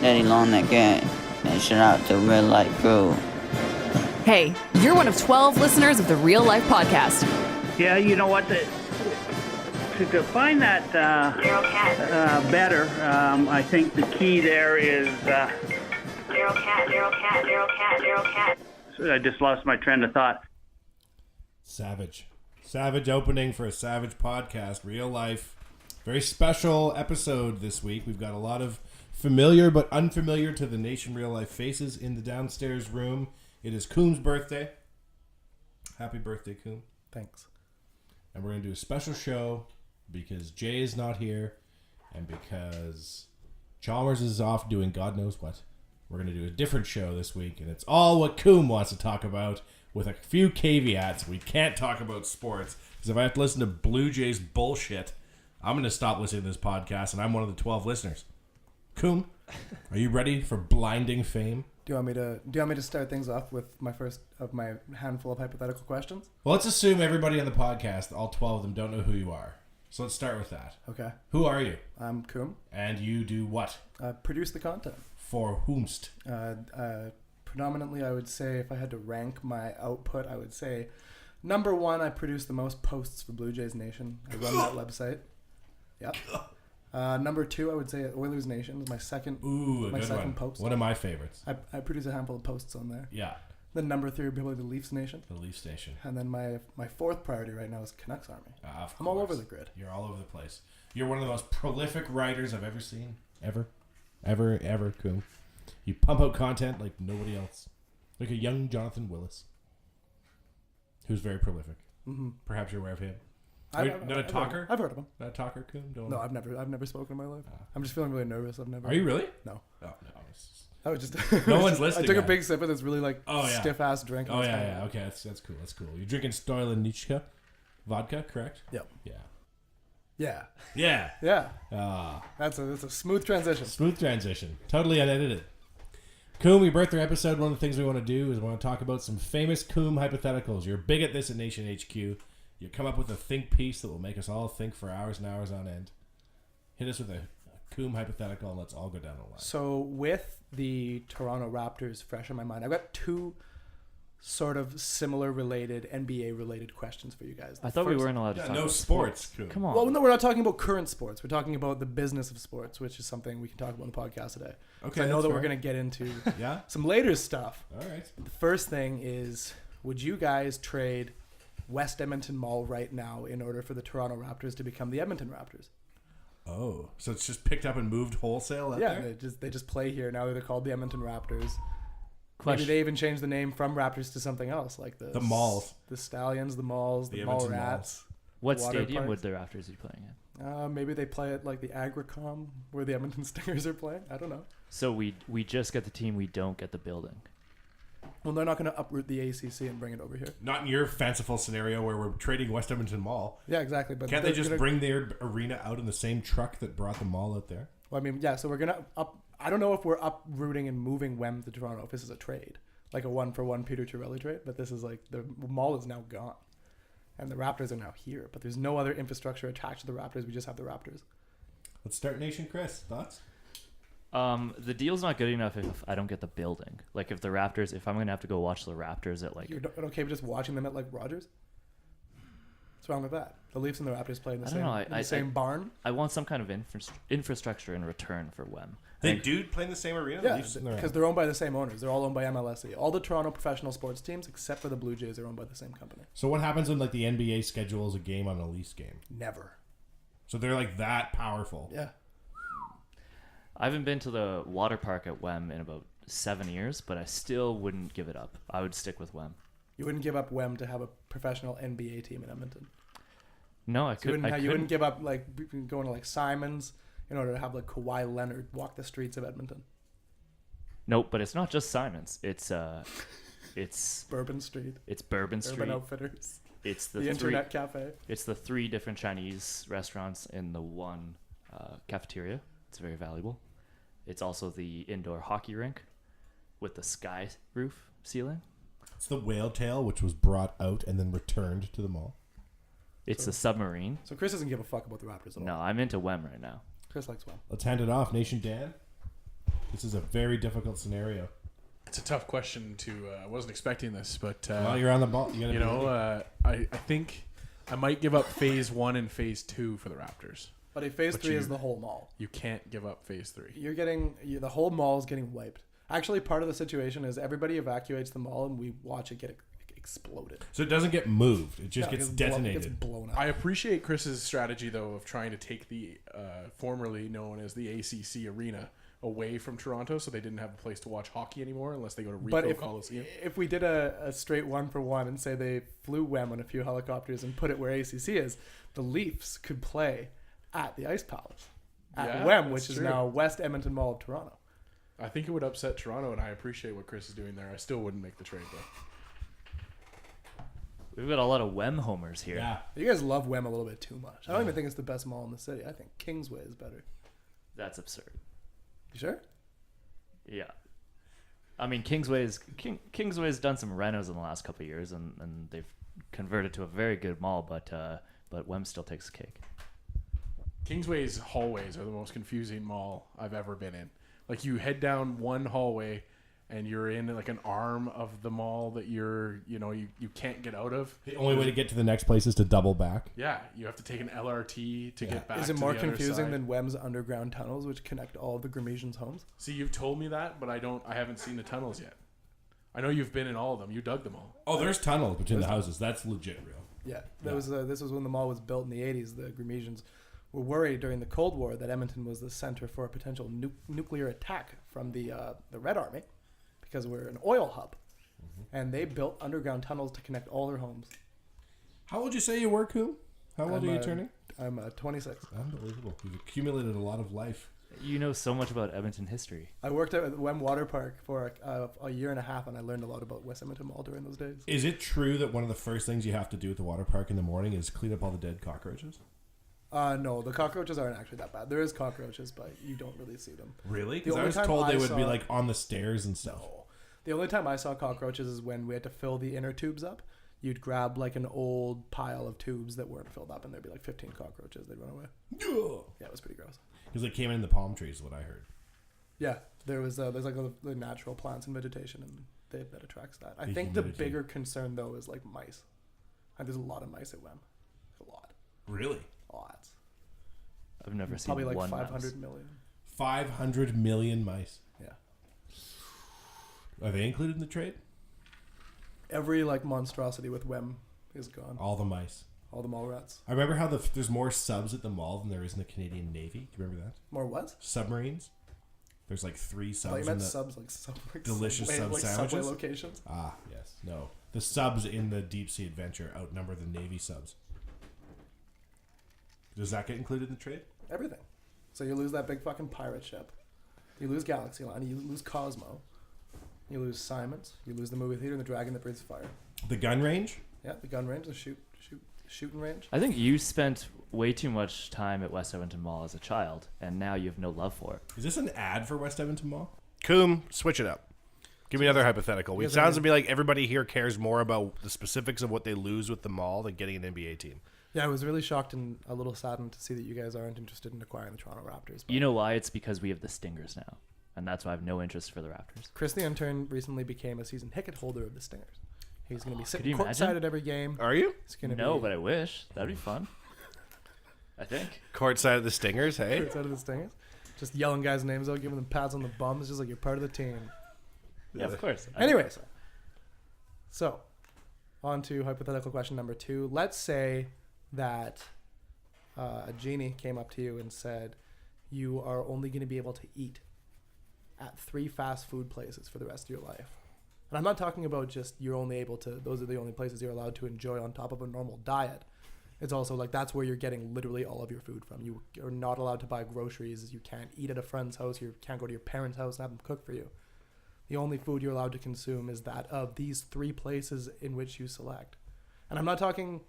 Daddy long that guy. And shout out to Red Light Crew. Hey, you're one of 12 listeners of the Real Life Podcast. Yeah, you know what? To find that better, I think the key there is... Feral cat. I just lost my trend of thought. Savage opening for a Savage podcast. Real life. Very special episode this week. We've got a lot of familiar but unfamiliar to the nation real life faces in the downstairs room. It is Coom's birthday. Happy birthday, Coom. Thanks. And we're going to do a special show because Jay is not here and because Chalmers is off doing God knows what. We're going to do a different show this week, and it's all what Coom wants to talk about with a few caveats. We can't talk about sports because if I have to listen to Blue Jays bullshit, I'm going to stop listening to this podcast, and I'm one of the 12 listeners. Coom, are you ready for blinding fame? Do you want me to start things off with my first of my handful of hypothetical questions? Well, let's assume everybody on the podcast, all 12 of them, don't know who you are. So let's start with that. Okay. Who are you? I'm Cooom. And you do what? Produce the content. For whomst? Predominantly, I would say, if I had to rank my output, I would say, number one, I produce the most posts for Blue Jays Nation. I run that website. Yep. Number two, I would say Oilers Nation is my second. Ooh, my second post. One of my favorites. I produce a handful of posts on there. Yeah. Then number three would be probably the Leafs Nation. The Leafs Nation. And then my fourth priority right now is Canucks Army. I'm all over the grid. You're all over the place. You're one of the most prolific writers I've ever seen. Ever, Coom. You pump out content like nobody else. Like a young Jonathan Willis. Who's very prolific. Mm-hmm. Perhaps you're aware of him. Not a talker? I've heard of him. Not a talker, Coom? No, I've never spoken in my life. I'm just feeling really nervous. Are you really? No. Oh, no. I was just. No one's listening. I took a big sip of this really stiff ass drink. Oh yeah. Okay, that's cool. That's cool. You're drinking Stoilanichka vodka, correct? Yep. Yeah. That's a smooth transition. Smooth transition. Totally unedited. Coom, your birthday episode, one of the things we want to do is we want to talk about some famous Coom hypotheticals. You're big at this at Nation HQ. You come up with a think piece that will make us all think for hours and hours on end. Hit us with a Coom hypothetical and let's all go down the line. So with the Toronto Raptors fresh in my mind, I've got two sort of similar related, NBA related questions for you guys. I thought we weren't allowed to talk about sports. Come on. Well, no, we're not talking about current sports. We're talking about the business of sports, which is something we can talk about on the podcast today. Okay. I know that we're going to get into some later stuff. All right. The first thing is, would you guys trade West Edmonton Mall right now in order for the Toronto Raptors to become the Edmonton Raptors? Oh, so it's just picked up and moved wholesale out there? Yeah, they just play here. Now they're called the Edmonton Raptors. Question. Maybe they even changed the name from Raptors to something else, like the Malls. The Stallions, the Malls, the Mall Rats. What stadium would the Raptors be playing in? Maybe they play at like the Agricom where the Edmonton Stingers are playing. I don't know. So we just get the team, we don't get the building. Well, they're not going to uproot the ACC and bring it over here. Not in your fanciful scenario where we're trading West Edmonton Mall. Yeah, exactly. But can't they just bring their arena out in the same truck that brought the mall out there? Well, I mean, yeah. So we're gonna I don't know if we're uprooting and moving WEM to Toronto. If this is a trade, like a 1-for-1 Peter Chiarelli trade, but this is like the mall is now gone, and the Raptors are now here. But there's no other infrastructure attached to the Raptors. We just have the Raptors. Let's start Nation. Chris, thoughts? The deal's not good enough if I don't get the building. Like if I'm gonna have to go watch the Raptors at like. You're okay with just watching them at like Rogers? What's wrong with that? The Leafs and the Raptors play in the same barn. I want some kind of infrastructure in return for WEM. They do play in the same arena? Yeah, because they're owned by the same owners. They're all owned by MLSE. All the Toronto professional sports teams, except for the Blue Jays, are owned by the same company. So what happens when like the NBA schedules a game on a Leafs game? Never. So they're like that powerful. Yeah. I haven't been to the water park at WEM in about 7 years, but I still wouldn't give it up. I would stick with WEM. You wouldn't give up WEM to have a professional NBA team in Edmonton? No, I couldn't. You wouldn't give up like going to like Simons in order to have like Kawhi Leonard walk the streets of Edmonton? Nope, but it's not just Simons. It's Bourbon Street. It's Bourbon Street. Urban Outfitters. It's the Internet Cafe. It's the 3 different Chinese restaurants in the one cafeteria. It's very valuable. It's also the indoor hockey rink with the sky roof ceiling. It's the whale tail, which was brought out and then returned to the mall. It's the submarine. So Chris doesn't give a fuck about the Raptors at all. No, I'm into WEM right now. Chris likes WEM. Let's hand it off. Nation Dan. This is a very difficult scenario. It's a tough question to. I wasn't expecting this, but Well, you're on the ball. I think I might give up phase 1 and phase 2 for the Raptors. But phase 3 is the whole mall. You can't give up phase 3. The whole mall is getting wiped. Actually, part of the situation is everybody evacuates the mall and we watch it get exploded. So it doesn't get moved. It just gets detonated. It gets blown up. I appreciate Chris's strategy, though, of trying to take the formerly known as the ACC Arena away from Toronto, so they didn't have a place to watch hockey anymore unless they go to Ricoh Coliseum. If we did a straight 1-for-1 and say they flew WEM on a few helicopters and put it where ACC is, the Leafs could play at the Ice Palace at WEM, which is now West Edmonton Mall of Toronto. I think it would upset Toronto, and I appreciate what Chris is doing there. I still wouldn't make the trade, though. We've got a lot of Wem homers here. Yeah. You guys love WEM a little bit too much. I don't even think it's the best mall in the city. I think Kingsway is better. That's absurd. You sure? Yeah. I mean, Kingsway's done some renos in the last couple of years, and they've converted to a very good mall, but Wem still takes the cake. Kingsway's hallways are the most confusing mall I've ever been in. Like, you head down one hallway and you're in like an arm of the mall that you can't get out of. The only way to get to the next place is to double back. Yeah, you have to take an LRT to get back. Is it to more the other confusing side. than WEM's underground tunnels, which connect all of the Gramesians' homes? See, you've told me that, but I haven't seen the tunnels yet. I know you've been in all of them. You dug them all. Oh, there's tunnels between the houses. That's legit real. Yeah, this was when the mall was built in the 80s. The Gramesians were worried during the Cold War that Edmonton was the center for a potential nuclear attack from the Red Army, because we're an oil hub, and they built underground tunnels to connect all their homes. How old you say you were, Cooom? How old are you turning? I'm 26. Unbelievable. You've accumulated a lot of life. You know so much about Edmonton history. I worked at the Wem Water Park for a year and a half, and I learned a lot about West Edmonton Mall during those days. Is it true that one of the first things you have to do at the water park in the morning is clean up all the dead cockroaches? No, the cockroaches aren't actually that bad. There is cockroaches, but you don't really see them. Really? The Because I only was time told I they would be saw- like on the stairs and stuff. No. The only time I saw cockroaches is when we had to fill the inner tubes up. You'd grab like an old pile of tubes that weren't filled up, and there'd be like 15 cockroaches. They'd run away. Yeah, it was pretty gross. Because they came in the palm trees, is what I heard. Yeah, there's like the natural plants and vegetation, and that attracts that. I The think the humidity. bigger concern though is like mice. And there's a lot of mice at WEM. A lot. Really? Lots. I've never seen Probably like one 500 mouse. million. 500 million mice. Yeah. Are they included in the trade? Every like monstrosity with WEM is gone. All the mice. All the mall rats. I remember how there's more subs at the mall than there is in the Canadian Navy. Do you remember that? More what? Submarines. There's like 3 Oh, subs you in meant the subs like delicious subway, sub like sandwiches? Subway locations. Ah, yes. No. The subs in the Deep Sea Adventure outnumber the Navy subs. Does that get included in the trade? Everything. So you lose that big fucking pirate ship. You lose Galaxy Line. You lose Cosmo. You lose Simon's. You lose the movie theater and the Dragon that breathes fire. The gun range? Yeah, the gun range, the shooting range. I think you spent way too much time at West Edmonton Mall as a child, and now you have no love for it. Is this an ad for West Edmonton Mall? Cooom, switch it up. Give me another hypothetical. It Yes, sounds I to me like everybody here cares more about the specifics of what they lose with the mall than getting an NBA team. Yeah, I was really shocked and a little saddened to see that you guys aren't interested in acquiring the Toronto Raptors. But You know why? It's because we have the Stingers now, and that's why I have no interest for the Raptors. Chris the intern recently became a season ticket holder of the Stingers. He's going to be could sitting you courtside imagine? at every game. Are you? He's going to No, be but I wish. That'd be fun. I think. Courtside of the Stingers, hey? courtside of the Stingers. Just yelling guys' names out, giving them pats on the bum. It's just like you're part of the team. Yeah, of course. Anyways, so on to hypothetical question number 2. Let's say that a genie came up to you and said, you are only going to be able to eat at 3 fast food places for the rest of your life. And I'm not talking about just you're only able to, those are the only places you're allowed to enjoy on top of a normal diet. It's also like that's where you're getting literally all of your food from. You are not allowed to buy groceries. You can't eat at a friend's house. You can't go to your parents' house and have them cook for you. The only food you're allowed to consume is that of these 3 places in which you select. And I'm not talking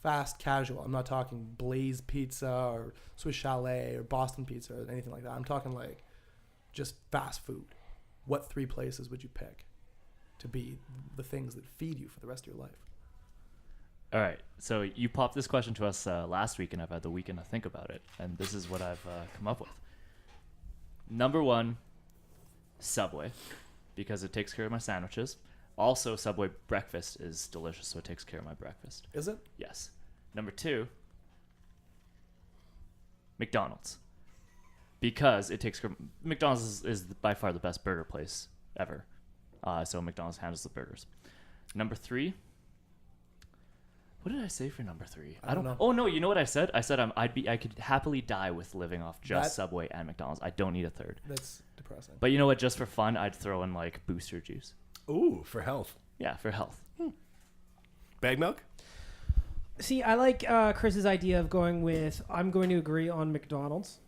fast casual. I'm not talking Blaze Pizza or Swiss Chalet or Boston Pizza or anything like that. I'm talking like just fast food. What 3 places would you pick to be the things that feed you for the rest of your life? All right. So you popped this question to us last week, and I've had the weekend to think about it. And this is what I've come up with. Number 1, Subway, because it takes care of my sandwiches. Also, Subway breakfast is delicious, so it takes care of my breakfast. Is it? Yes. Number 2, McDonald's, because it takes care. McDonald's is by far the best burger place ever. So McDonald's handles the burgers. Number 3. What did I say for number 3? I don't know. Oh no, you know what I said? I said I could happily die with living off just That- Subway and McDonald's. I don't need a third. That's depressing. But you know what? Just for fun, I'd throw in like booster juice. Ooh, for health. Yeah, for health. Bag milk? See, I like Chris's idea of going with, I'm going to agree on McDonald's.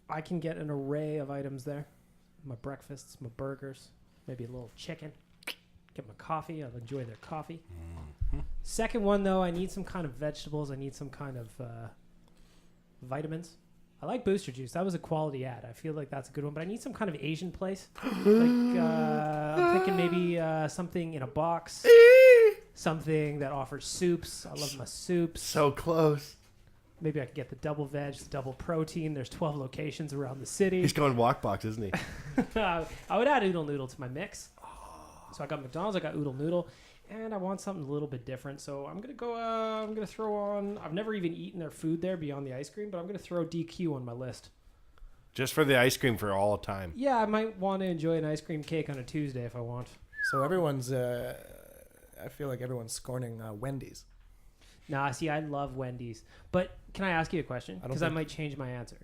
I can get an array of items there. My breakfasts, my burgers, maybe a little chicken. Get my coffee. I'll enjoy their coffee. Second one, though, I need some kind of vegetables. I need some kind of vitamins. I like booster juice. That was a quality ad. I feel like that's a good one. But I need some kind of Asian place. I'm thinking maybe something in a box. Something that offers soups. I love my soups. So close. Maybe I could get the double veg, the double protein. There's 12 locations around the city. He's going walk box, isn't he? I would add Oodle Noodle to my mix. So I got McDonald's, I got Oodle Noodle, and I want something a little bit different. So I'm gonna go. I'm gonna throw on. I've never even eaten their food there beyond the ice cream, but I'm gonna throw DQ on my list. Just for the ice cream for all time. Yeah, I might want to enjoy an ice cream cake on a Tuesday if I want. So everyone's. I feel like everyone's scorning Wendy's. Nah, see, I love Wendy's, but can I ask you a question? Because I might change my answer.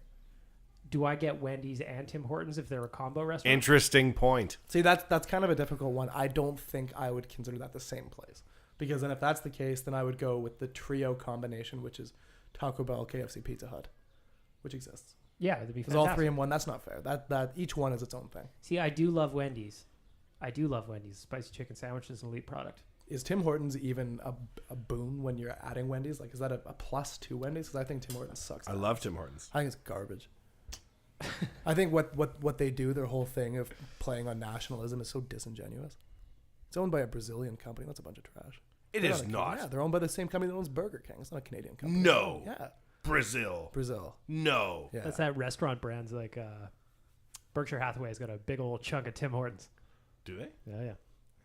Do I get Wendy's and Tim Hortons if they're a combo restaurant? Interesting point. See, that's kind of a difficult one. I don't think I would consider that the same place. Because then if that's the case, then I would go with the trio combination, which is Taco Bell, KFC, Pizza Hut, which exists. Yeah, that'd be Because fantastic. all 3 in one, that's not fair. That each one is its own thing. See, I do love Wendy's. Spicy chicken sandwich is an elite product. Is Tim Hortons even a boon when you're adding Wendy's? Like, is that a plus to Wendy's? Because I think Tim Hortons sucks. I love Tim Hortons. I think it's garbage. I think what they do, their whole thing of playing on nationalism is so disingenuous. It's owned by a Brazilian company. That's a bunch of trash. It They're is not. Yeah, they're owned by the same company that owns Burger King. It's not a Canadian company. No. Yeah. Brazil. No. Yeah. That's that restaurant brands like Berkshire Hathaway's got a big old chunk of Tim Hortons. Do they? Yeah.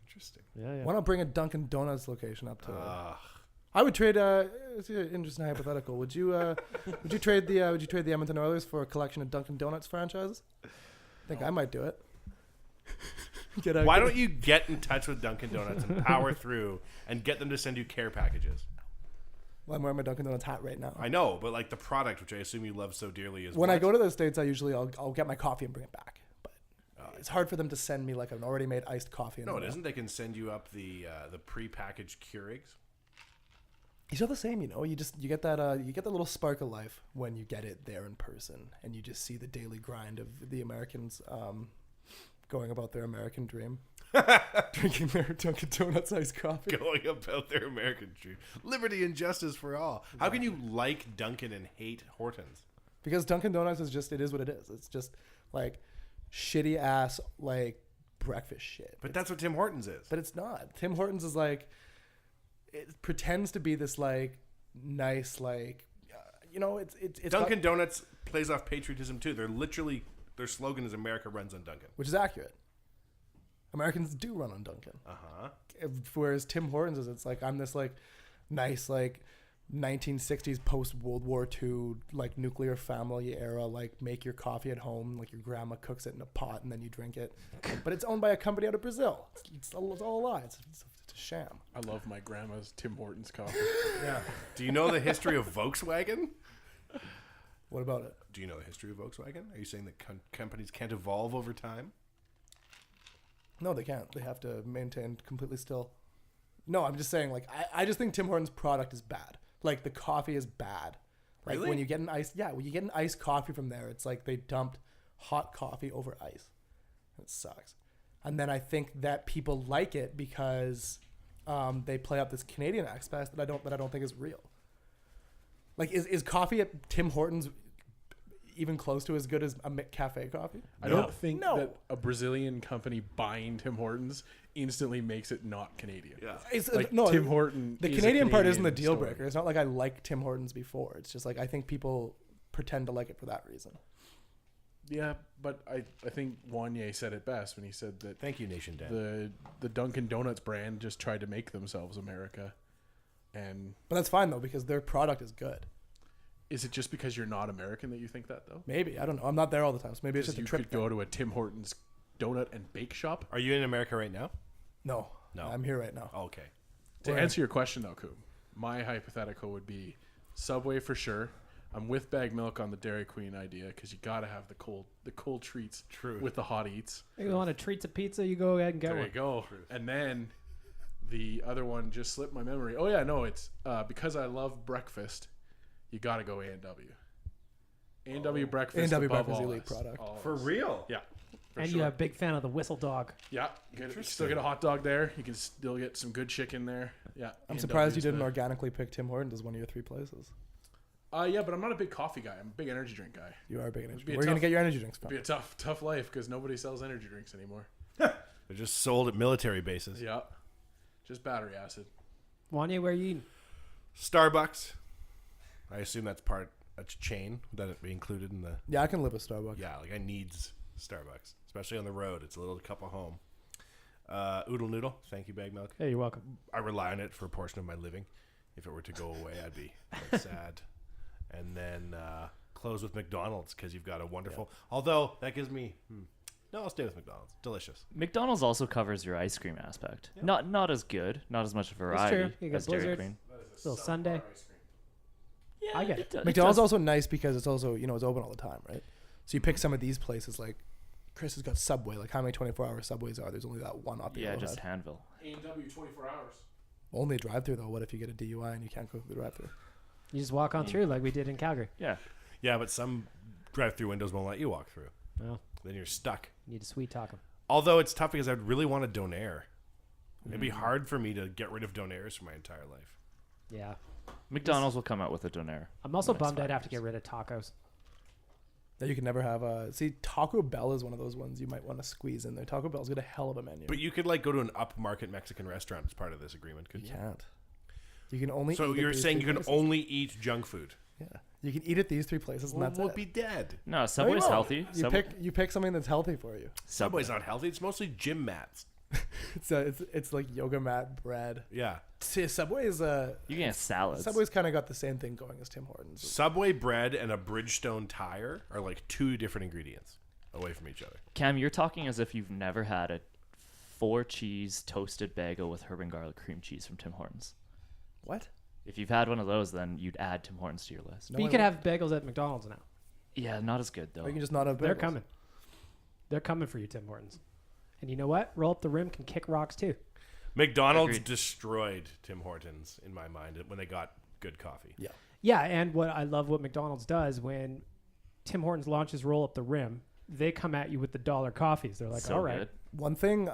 Interesting. Yeah. Why not bring a Dunkin' Donuts location up to? I would trade. It's an interesting hypothetical. Would you trade the Edmonton Oilers for a collection of Dunkin' Donuts franchises? I think I might do it. Why don't you get in touch with Dunkin' Donuts and power through and get them to send you care packages? Well, I'm wearing my Dunkin' Donuts hat right now. I know, but like the product, which I assume you love so dearly, is when I go to the States, I'll get my coffee and bring it back. But it's hard for them to send me like an already made iced coffee. No, it isn't. They can send you up the prepackaged Keurigs. It's all the same, you know. You get that little spark of life when you get it there in person, and you just see the daily grind of the Americans going about their American dream, drinking their Dunkin' Donuts iced coffee. Going about their American dream, liberty and justice for all. How can you like Dunkin' and hate Hortons? Because Dunkin' Donuts is just, it is what it is. It's just like shitty ass like breakfast shit. But that's what Tim Hortons is. But it's not. Tim Hortons is like, it pretends to be this like nice like, you know, it's Dunkin' Donuts plays off patriotism too. They're literally, their slogan is America runs on Dunkin'. Which is accurate. Americans do run on Dunkin'. Whereas Tim Hortons is, it's like, I'm this like nice like 1960s post World War II like nuclear family era, like make your coffee at home, like your grandma cooks it in a pot and then you drink it. But it's owned by a company out of Brazil. It's all a lie. It's a sham. I love my grandma's Tim Hortons coffee. Yeah. Do you know the history of Volkswagen? What about it? Do you know the history of Volkswagen? Are you saying that companies can't evolve over time? No, they can't. They have to maintain completely still. No, I'm just saying, like, I just think Tim Hortons' product is bad. Like, the coffee is bad. Like, Really? when you get an iced coffee from there, it's like they dumped hot coffee over ice. It sucks. And then I think that people like it because they play up this Canadian aspect that I don't think is real. Like, is coffee at Tim Hortons even close to as good as a McCafe coffee? I don't think that a Brazilian company buying Tim Hortons instantly makes it not Canadian. Yeah. It's, Like no, Tim Horton. the is a Canadian part isn't the Canadian deal story. breaker. It's not like I liked Tim Hortons before. It's just like I think people pretend to like it for that reason. Yeah, but I think Wanye said it best when he said that Thank you, Nation Dan. the Dunkin' Donuts brand just tried to make themselves America. And But that's fine though because their product is good. is it just because you're not American that you think that though? Maybe I don't know. I'm not there all the time, so maybe it's just a You trip. could go to a Tim Hortons donut and bake shop. Are you in America right now? No, No. I'm here right now. Okay. To answer your question though, Cooom, my hypothetical would be Subway for sure. I'm with Bag Milk on the Dairy Queen idea because you got to have the cold treats with the hot eats. If you want a treats of pizza, you go ahead and get There one. you go. And then the other one just slipped my memory. Oh yeah, no, it's because I love breakfast. You got to go A&W. A&W breakfast. A&W above breakfast all elite else. product. For real? Yeah. for And sure. you're a big fan of the whistle dog. Yeah, you can still get a hot dog there. You can still get some good chicken there. Yeah, I'm A&W surprised you is didn't the- organically pick Tim Hortons as one of your 3 places. Yeah, but I'm not a big coffee guy. I'm a big energy drink guy. You are a big energy. be a Where are you gonna tough- get your energy drinks It'd from? be a tough life because nobody sells energy drinks anymore. They're just sold at military bases. Yeah, just battery acid. Wanye, where you eating? Starbucks. I assume that's a chain that it be included in the. Yeah, I can live with Starbucks. Yeah, like I needs Starbucks, especially on the road. It's a little cup of home. Oodle noodle. Thank you, Bag Milk. Hey, you're welcome. I rely on it for a portion of my living. If it were to go away, I'd be quite sad. And then close with McDonald's because you've got a wonderful. Although that gives me. No, I'll stay with McDonald's. Delicious. McDonald's also covers your ice cream aspect. Not as good, not as much That's variety true. You got as Dairy Blizzard, Queen. little Sunday. Yeah, I get it. McDonald's also nice because it's also it's open all the time, right? So you pick some of these places like Chris has got Subway. Like how many 24-hour Subways are? There's only that one up Yeah, here. just Hanville. A&W 24 hours. Only drive-through though. What if you get a DUI and you can't go through the drive-through? You just walk on through like we did in Calgary. Yeah. Yeah, but some drive-through windows won't let you walk through. Well, Then you're stuck. you need to sweet talk them. Although it's tough because I'd really want a donair. It'd be hard for me to get rid of donairs for my entire life. Yeah. McDonald's will come out with a donair. I'm also in the next bummed I'd 5 have to years. get rid of tacos. That you can never have. See, Taco Bell is one of those ones you might want to squeeze in there. Taco Bell's got a hell of a menu. But you could like go to an upmarket Mexican restaurant as part of this agreement, couldn't you you? can't. You can only. So eat at you're these saying 3 you can places. only eat junk food? Yeah, you can eat at these 3 places, and that's we'll it. be dead. No, No, you Subway's won't. healthy. You pick something that's healthy for you. Subway's not healthy. It's mostly gym mats. It's like yoga mat bread. Yeah. See, Subway's You can get salads. Subway's kind of got the same thing going as Tim Hortons. Subway bread and a Bridgestone tire are like 2 different ingredients away from each other. Cam, you're talking as if you've never had a 4-cheese toasted bagel with herb and garlic cream cheese from Tim Hortons. What? If you've had one of those, then you'd add Tim Hortons to your list. No But you one could will. have bagels at McDonald's now. Yeah, not as good though. Or you can just not have. They're bagels. coming. They're coming for you, Tim Hortons. And you know what? Roll up the rim can kick rocks too. McDonald's Agreed. destroyed Tim Hortons in my mind when they got good coffee. Yeah. Yeah, and what I love what McDonald's does when Tim Hortons launches Roll Up the Rim, they come at you with the dollar coffees. They're like, So all right. good. One thing,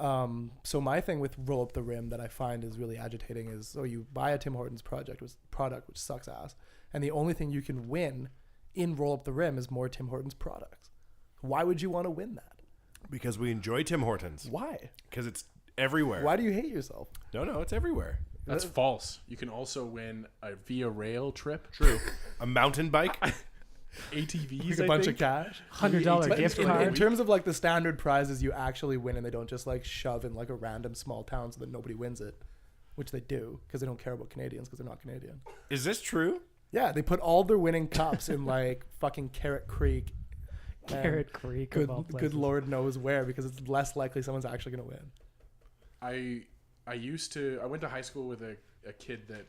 so my thing with Roll Up the Rim that I find is really agitating is so you buy a Tim Hortons product which sucks ass, and the only thing you can win in Roll Up the Rim is more Tim Hortons products. Why would you want to win that? Because we enjoy Tim Hortons. Why? Because it's everywhere. Why do you hate yourself? No, it's everywhere. That's false. You can also win a Via Rail trip. True. A mountain bike. ATVs, Like a bunch of cash. $100 But gift in card. terms of like the standard prizes you actually win and they don't just like shove in like a random small town so that nobody wins it, which they do because they don't care about Canadians because they're not Canadian. Is this true? Yeah, they put all their winning cups in like fucking Carrot Creek. and Carrot Creek. of all Good places. Lord knows where because it's less likely someone's actually going to win. I went to high school with a kid that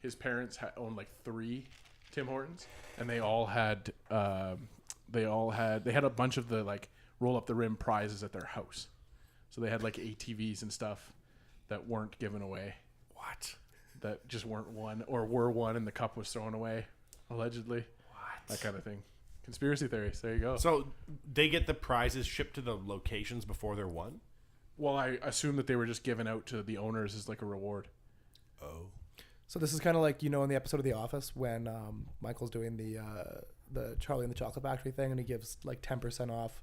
his parents owned like 3 Tim Hortons, and they had a bunch of the like Roll Up the Rim prizes at their house. So they had like ATVs and stuff that weren't given away. What? That just weren't won or were won and the cup was thrown away, allegedly. What? That kind of thing. Conspiracy theories. There you go. So they get the prizes shipped to the locations before they're won? Well, I assume that they were just given out to the owners as like a reward. Oh. So this is kind of like, in the episode of The Office when Michael's doing the Charlie and the Chocolate Factory thing and he gives like 10% off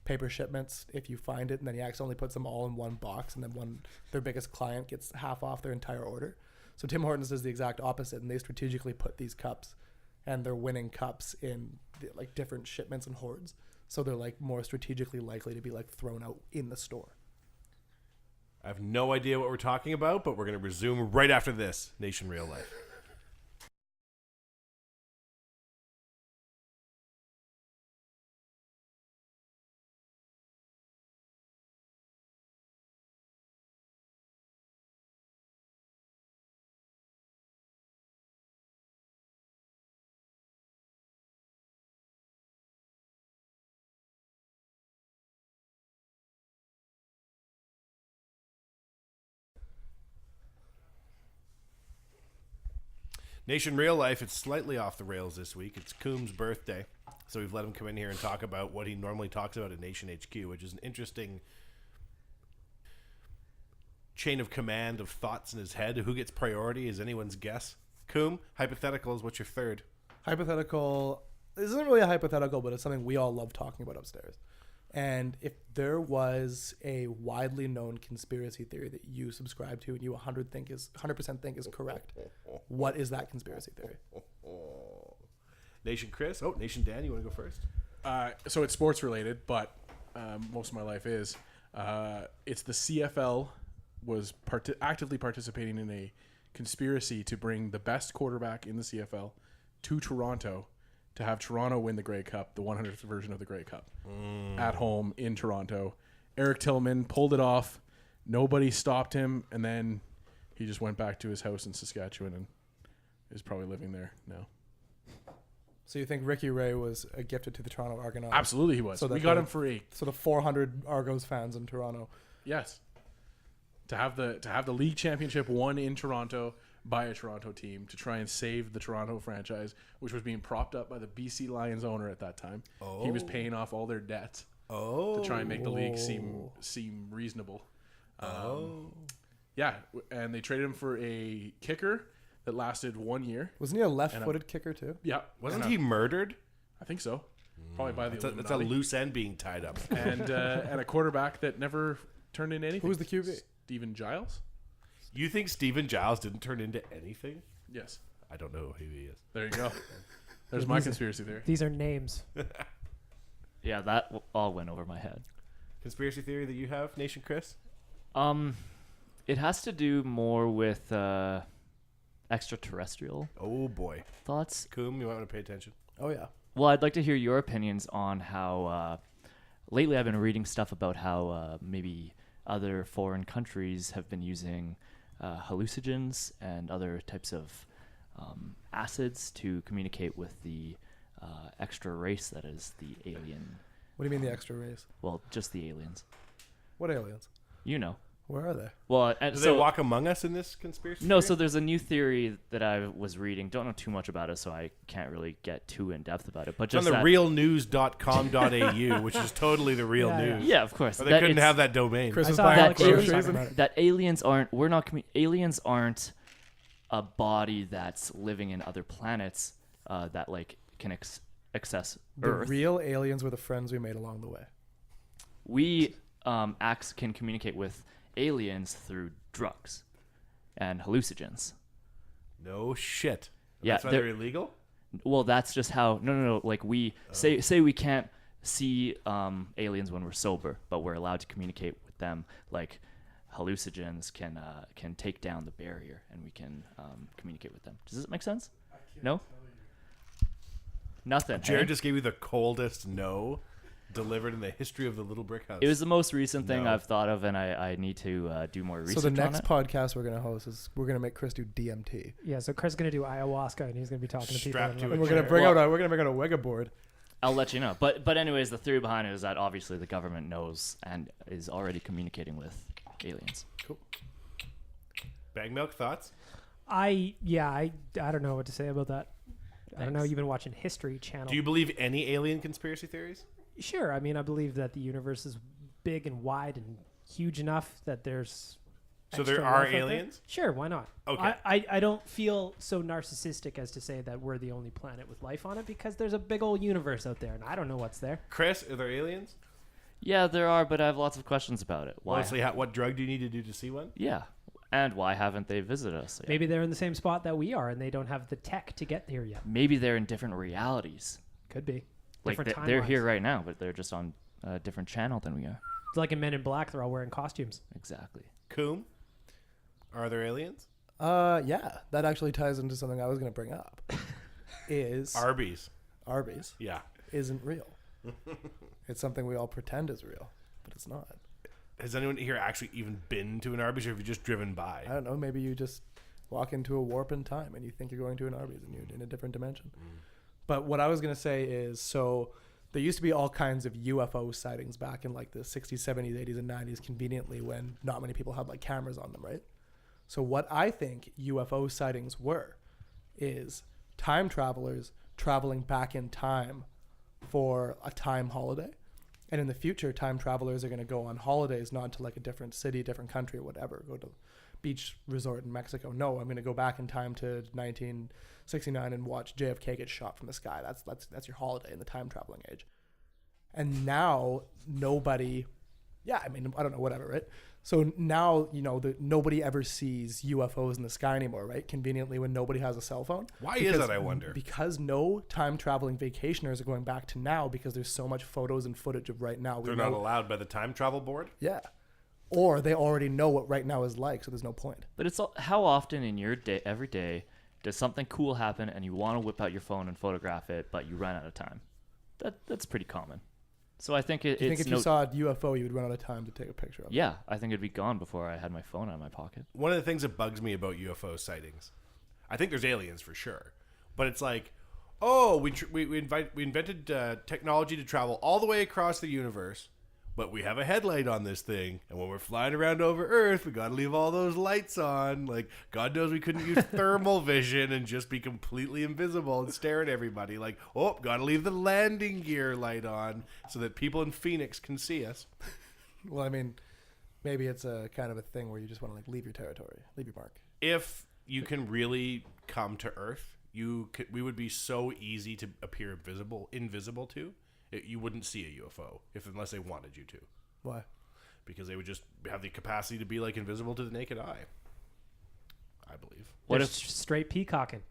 paper shipments if you find it, and then he accidentally puts them all in one box, and then their biggest client gets half off their entire order. So Tim Hortons does the exact opposite, and they strategically put these cups and their winning cups in like different shipments and hoards. So they're like more strategically likely to be like thrown out in the store. I have no idea what we're talking about, but we're going to resume right after this. Nation Real Life. Nation Real Life, it's slightly off the rails this week. It's Coomb's birthday, so we've let him come in here and talk about what he normally talks about at Nation HQ, which is an interesting chain of command of thoughts in his head. Who gets priority is anyone's guess. Coom, hypothetical is what's your third? Hypothetical isn't really a hypothetical, but it's something we all love talking about upstairs. And if there was a widely known conspiracy theory that you subscribe to and you 100% think is correct, what is that conspiracy theory? Nation Chris? Oh, Nation Dan, you want to go first? So it's sports related, but most of my life is. It's the CFL was actively participating in a conspiracy to bring the best quarterback in the CFL to Toronto to have Toronto win the Grey Cup, the 100th version of the Grey Cup, at home in Toronto. Eric Tillman pulled it off. Nobody stopped him, and then he just went back to his house in Saskatchewan and is probably living there now. So you think Ricky Ray was gifted to the Toronto Argonauts? Absolutely he was. So we got him for the 400 Argos fans in Toronto. Yes. To have the league championship won in Toronto by a Toronto team to try and save the Toronto franchise, which was being propped up by the BC Lions owner at that time. Oh. He was paying off all their debts to try and make the league seem reasonable. Yeah, and they traded him for a kicker that lasted 1 year. Wasn't he a left-footed kicker too? Yeah. Wasn't he murdered? I think so. Probably by the That's a loose end being tied up. And a quarterback that never turned into anything. Who was the QB? Steven Giles. You think Steven Giles didn't turn into anything? Yes. I don't know who he is. There you go. There's my conspiracy theory. These are names. Yeah, that all went over my head. Conspiracy theory that you have, Nation Chris? It has to do more with extraterrestrial. Oh boy. Thoughts. Coom, you might want to pay attention. Oh yeah. Well, I'd like to hear your opinions on how lately I've been reading stuff about how maybe other foreign countries have been using hallucinogens and other types of acids to communicate with the extra race that is the alien. What do you mean the extra race? Well, just the aliens. What aliens? You know. Where are they? Well, do they walk among us in this conspiracy No, theory? so there's a new theory that I was reading. Don't know too much about it, so I can't really get too in depth about it. But it's just on the realnews.com.au, which is totally the real news. Yeah, of course. Or they couldn't have that domain. Chris was buying that aliens aren't. We're not. Aliens aren't a body that's living in other planets that like can access Earth. The real aliens were the friends we made along the way. We can communicate with aliens through drugs and hallucinogens. No shit. Yeah, that's why they're illegal? Well, that's just how. No. Like we say we can't see aliens when we're sober, but we're allowed to communicate with them. Like hallucinogens can take down the barrier, and we can communicate with them. Does this make sense? No. Nothing. Jared just gave you the coldest no delivered in the history of the Little Brick House. It was the most recent thing I've thought of, and I need to do more research. So the on next it. podcast we're going to host is we're going to make Chris do DMT. Yeah, so Chris is going to do ayahuasca, and he's going to be talking to people. Strapped to And a we're going to bring out a Wega board. I'll let you know. But anyways, the theory behind it is that obviously the government knows and is already communicating with aliens. Cool. Bag Milk, thoughts? I don't know what to say about that. I don't know. You've been watching History Channel. Do you believe any alien conspiracy theories? Sure. I mean, I believe that the universe is big and wide and huge enough that there's. So there are aliens? Sure, why not? Okay. I don't feel so narcissistic as to say that we're the only planet with life on it because there's a big old universe out there and I don't know what's there. Chris, are there aliens? Yeah, there are, but I have lots of questions about it. Why? Mostly, what drug do you need to do to see one? Yeah. And why haven't they visited us yet? Maybe they're in the same spot that we are and they don't have the tech to get here yet. Maybe they're in different realities. Could be. Like Different they're timelines. here right now, but they're just on a different channel than we are. It's like in Men in Black, they're all wearing costumes. Exactly. Cooom, are there aliens? Yeah, that actually ties into something I was going to bring up. Is Arby's. Arby's isn't real. It's something we all pretend is real, but it's not. Has anyone here actually even been to an Arby's, or have you just driven by? I don't know. Maybe you just walk into a warp in time and you think you're going to an Arby's and you're in a different dimension. But what I was going to say is, so there used to be all kinds of UFO sightings back in like the 60s, 70s, 80s, and 90s, conveniently when not many people had like cameras on them, right? So what I think UFO sightings were is time travelers traveling back in time for a time holiday. And in the future, time travelers are going to go on holidays, not to like a different city, different country, or whatever. Go to beach resort in Mexico. No, I'm going to go back in time to 1969 and watch JFK get shot from the sky. That's your holiday in the time traveling age. And now nobody, I don't know, whatever, right? So now, nobody ever sees UFOs in the sky anymore, right? Conveniently, when nobody has a cell phone. Why is that, I wonder? Because no time traveling vacationers are going back to now, because there's so much photos and footage of right now. They're not allowed by the time travel board? Yeah. Or they already know what right now is like, so there's no point. But it's how often in your day, every day, does something cool happen and you want to whip out your phone and photograph it, but you run out of time? That's pretty common. So I think Do you think it's if you saw a UFO, you would run out of time to take a picture of it? Yeah, I think it'd be gone before I had my phone out of my pocket. One of the things that bugs me about UFO sightings, I think there's aliens for sure, but it's like, oh, we invented technology to travel all the way across the universe, but we have a headlight on this thing, and when we're flying around over Earth, we got to leave all those lights on. Like, God knows we couldn't use thermal vision and just be completely invisible and stare at everybody. Like, oh, got to leave the landing gear light on so that people in Phoenix can see us. Well, I mean, maybe it's a kind of a thing where you just want to like leave your territory, leave your mark. If you can really come to Earth, we would be so easy to appear invisible to. You wouldn't see a UFO unless they wanted you to. Why? Because they would just have the capacity to be like invisible to the naked eye. I believe. What They're if straight peacocking?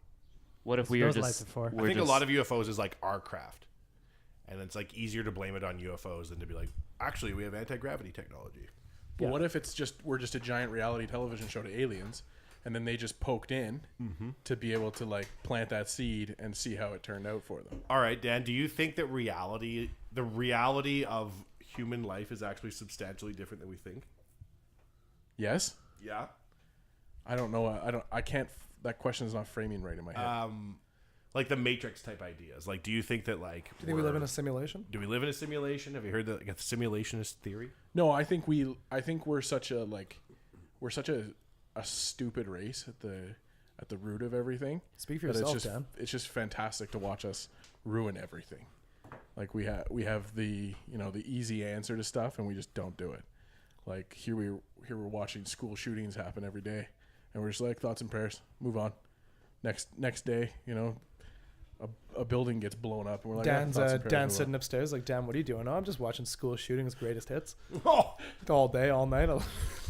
What if That's we what are those lights just? are for. I think a lot of UFOs is like our craft, and it's like easier to blame it on UFOs than to be like, actually, we have anti-gravity technology. But what if we're just a giant reality television show to aliens, and then they just poked in to be able to like plant that seed and see how it turned out for them? All right, Dan, do you think that the reality of human life is actually substantially different than we think? Yes. Yeah. I don't know. I can't. That question is not framing right in my head. Like the Matrix type ideas. Like, do you think that like? Do you think we live in a simulation? Do we live in a simulation? Have you heard the simulationist theory? No, I think we're such a stupid race at the root of everything. Speak for that yourself, Dan. It's just fantastic to watch us ruin everything. Like we have the the easy answer to stuff, and we just don't do it. Like here we're watching school shootings happen every day, and we're just like, thoughts and prayers, move on. Next day, a building gets blown up, and we're like, Dan's thoughts and prayers, Dan's move sitting upstairs like, Dan, what are you doing? Oh, I'm just watching school shootings, greatest hits, Oh, all day, all night.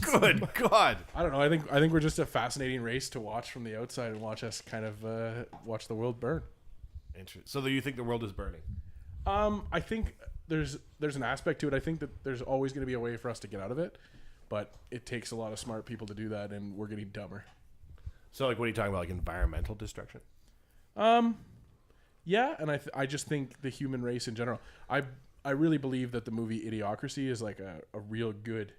good God! on. I don't know. I think we're just a fascinating race to watch from the outside and watch us kind of watch the world burn. Interesting. So, do you think the world is burning? I think there's an aspect to it. I think that there's always going to be a way for us to get out of it, but it takes a lot of smart people to do that, and we're getting dumber. So, like, what are you talking about? Like environmental destruction? Yeah, and I just think the human race in general. I really believe that the movie Idiocracy is like a real good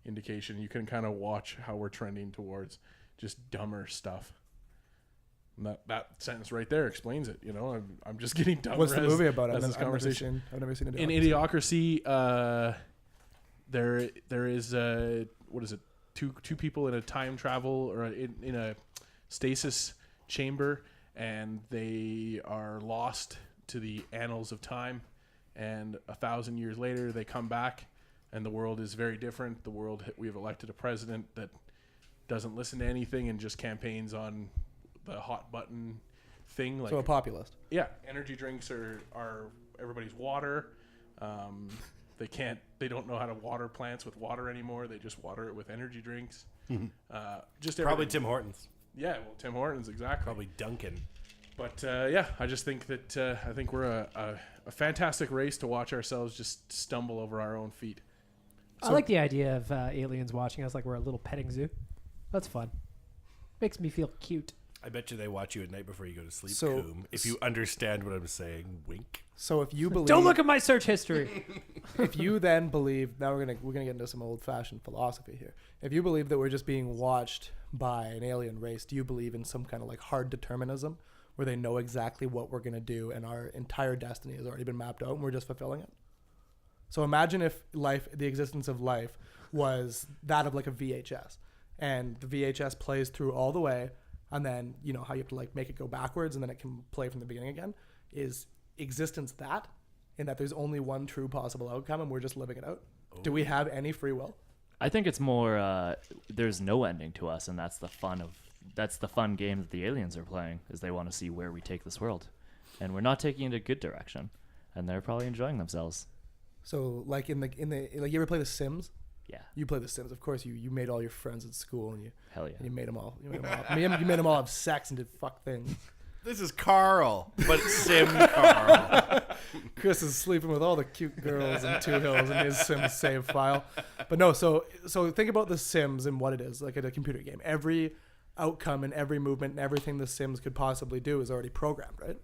indication. You can kind of watch how we're trending towards just dumber stuff. And that sentence right there explains it. I'm just getting dumber. What's the movie about? As this conversation. I've never seen In Idiocracy, there is what is it? Two people in a time travel or in a stasis chamber, and they are lost to the annals of time. And 1,000 years later, they come back, and the world is very different. We have elected a president that doesn't listen to anything and just campaigns on the hot button thing. Like, So a populist. yeah, energy drinks are everybody's water. They don't know how to water plants with water anymore. They just water it with energy drinks. Just Probably everything. Tim Hortons. Yeah, well, Tim Hortons, exactly. Probably Duncan. But yeah, I just think that I think we're a fantastic race to watch ourselves just stumble over our own feet. I like the idea of aliens watching us like we're a little petting zoo. That's fun. Makes me feel cute. I bet you they watch you at night before you go to sleep, So- Cooom. If you understand what I'm saying, wink. So if you believe, Don't look at my search history. if you then believe, now we're gonna get into some old-fashioned philosophy here. If you believe that we're just being watched by an alien race, do you believe in some kind of like hard determinism, where they know exactly what we're gonna do and our entire destiny has already been mapped out and we're just fulfilling it? So imagine if the existence of life, was that of like a VHS, and the VHS plays through all the way, and then you know how you have to like make it go backwards and then it can play from the beginning again. Is existence that, in that there's only one true possible outcome and we're just living it out? Do we have any free will? I think it's more there's no ending to us, and that's the fun game that the aliens are playing, is they want to see where we take this world, and we're not taking it in a good direction, and they're probably enjoying themselves. So like in the like, you ever play The Sims? Yeah. You play The Sims, of course. You made all your friends at school and Hell yeah. you made them all. You made them all have sex and did fuck things. This is Carl, but Sim Carl. Chris is sleeping with all the cute girls in Two Hills in his Sims save file. But no, so think about The Sims and what it is, like a computer game. Every outcome and every movement and everything The Sims could possibly do is already programmed, right?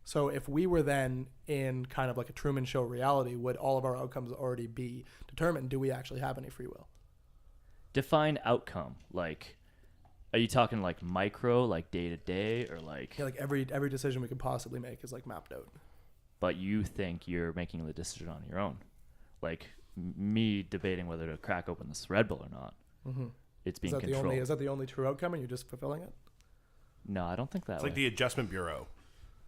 So if we were then in kind of like a Truman Show reality, would all of our outcomes already be determined? Do we actually have any free will? Define outcome. Like, are you talking like micro, like day to day, or like? Yeah, like every decision we could possibly make is like mapped out. But you think you're making the decision on your own, like me debating whether to crack open this Red Bull or not. Mm-hmm. It's being Is that controlled. is that the only true outcome, and you're just fulfilling it? No, I don't think that. It's way. like the Adjustment Bureau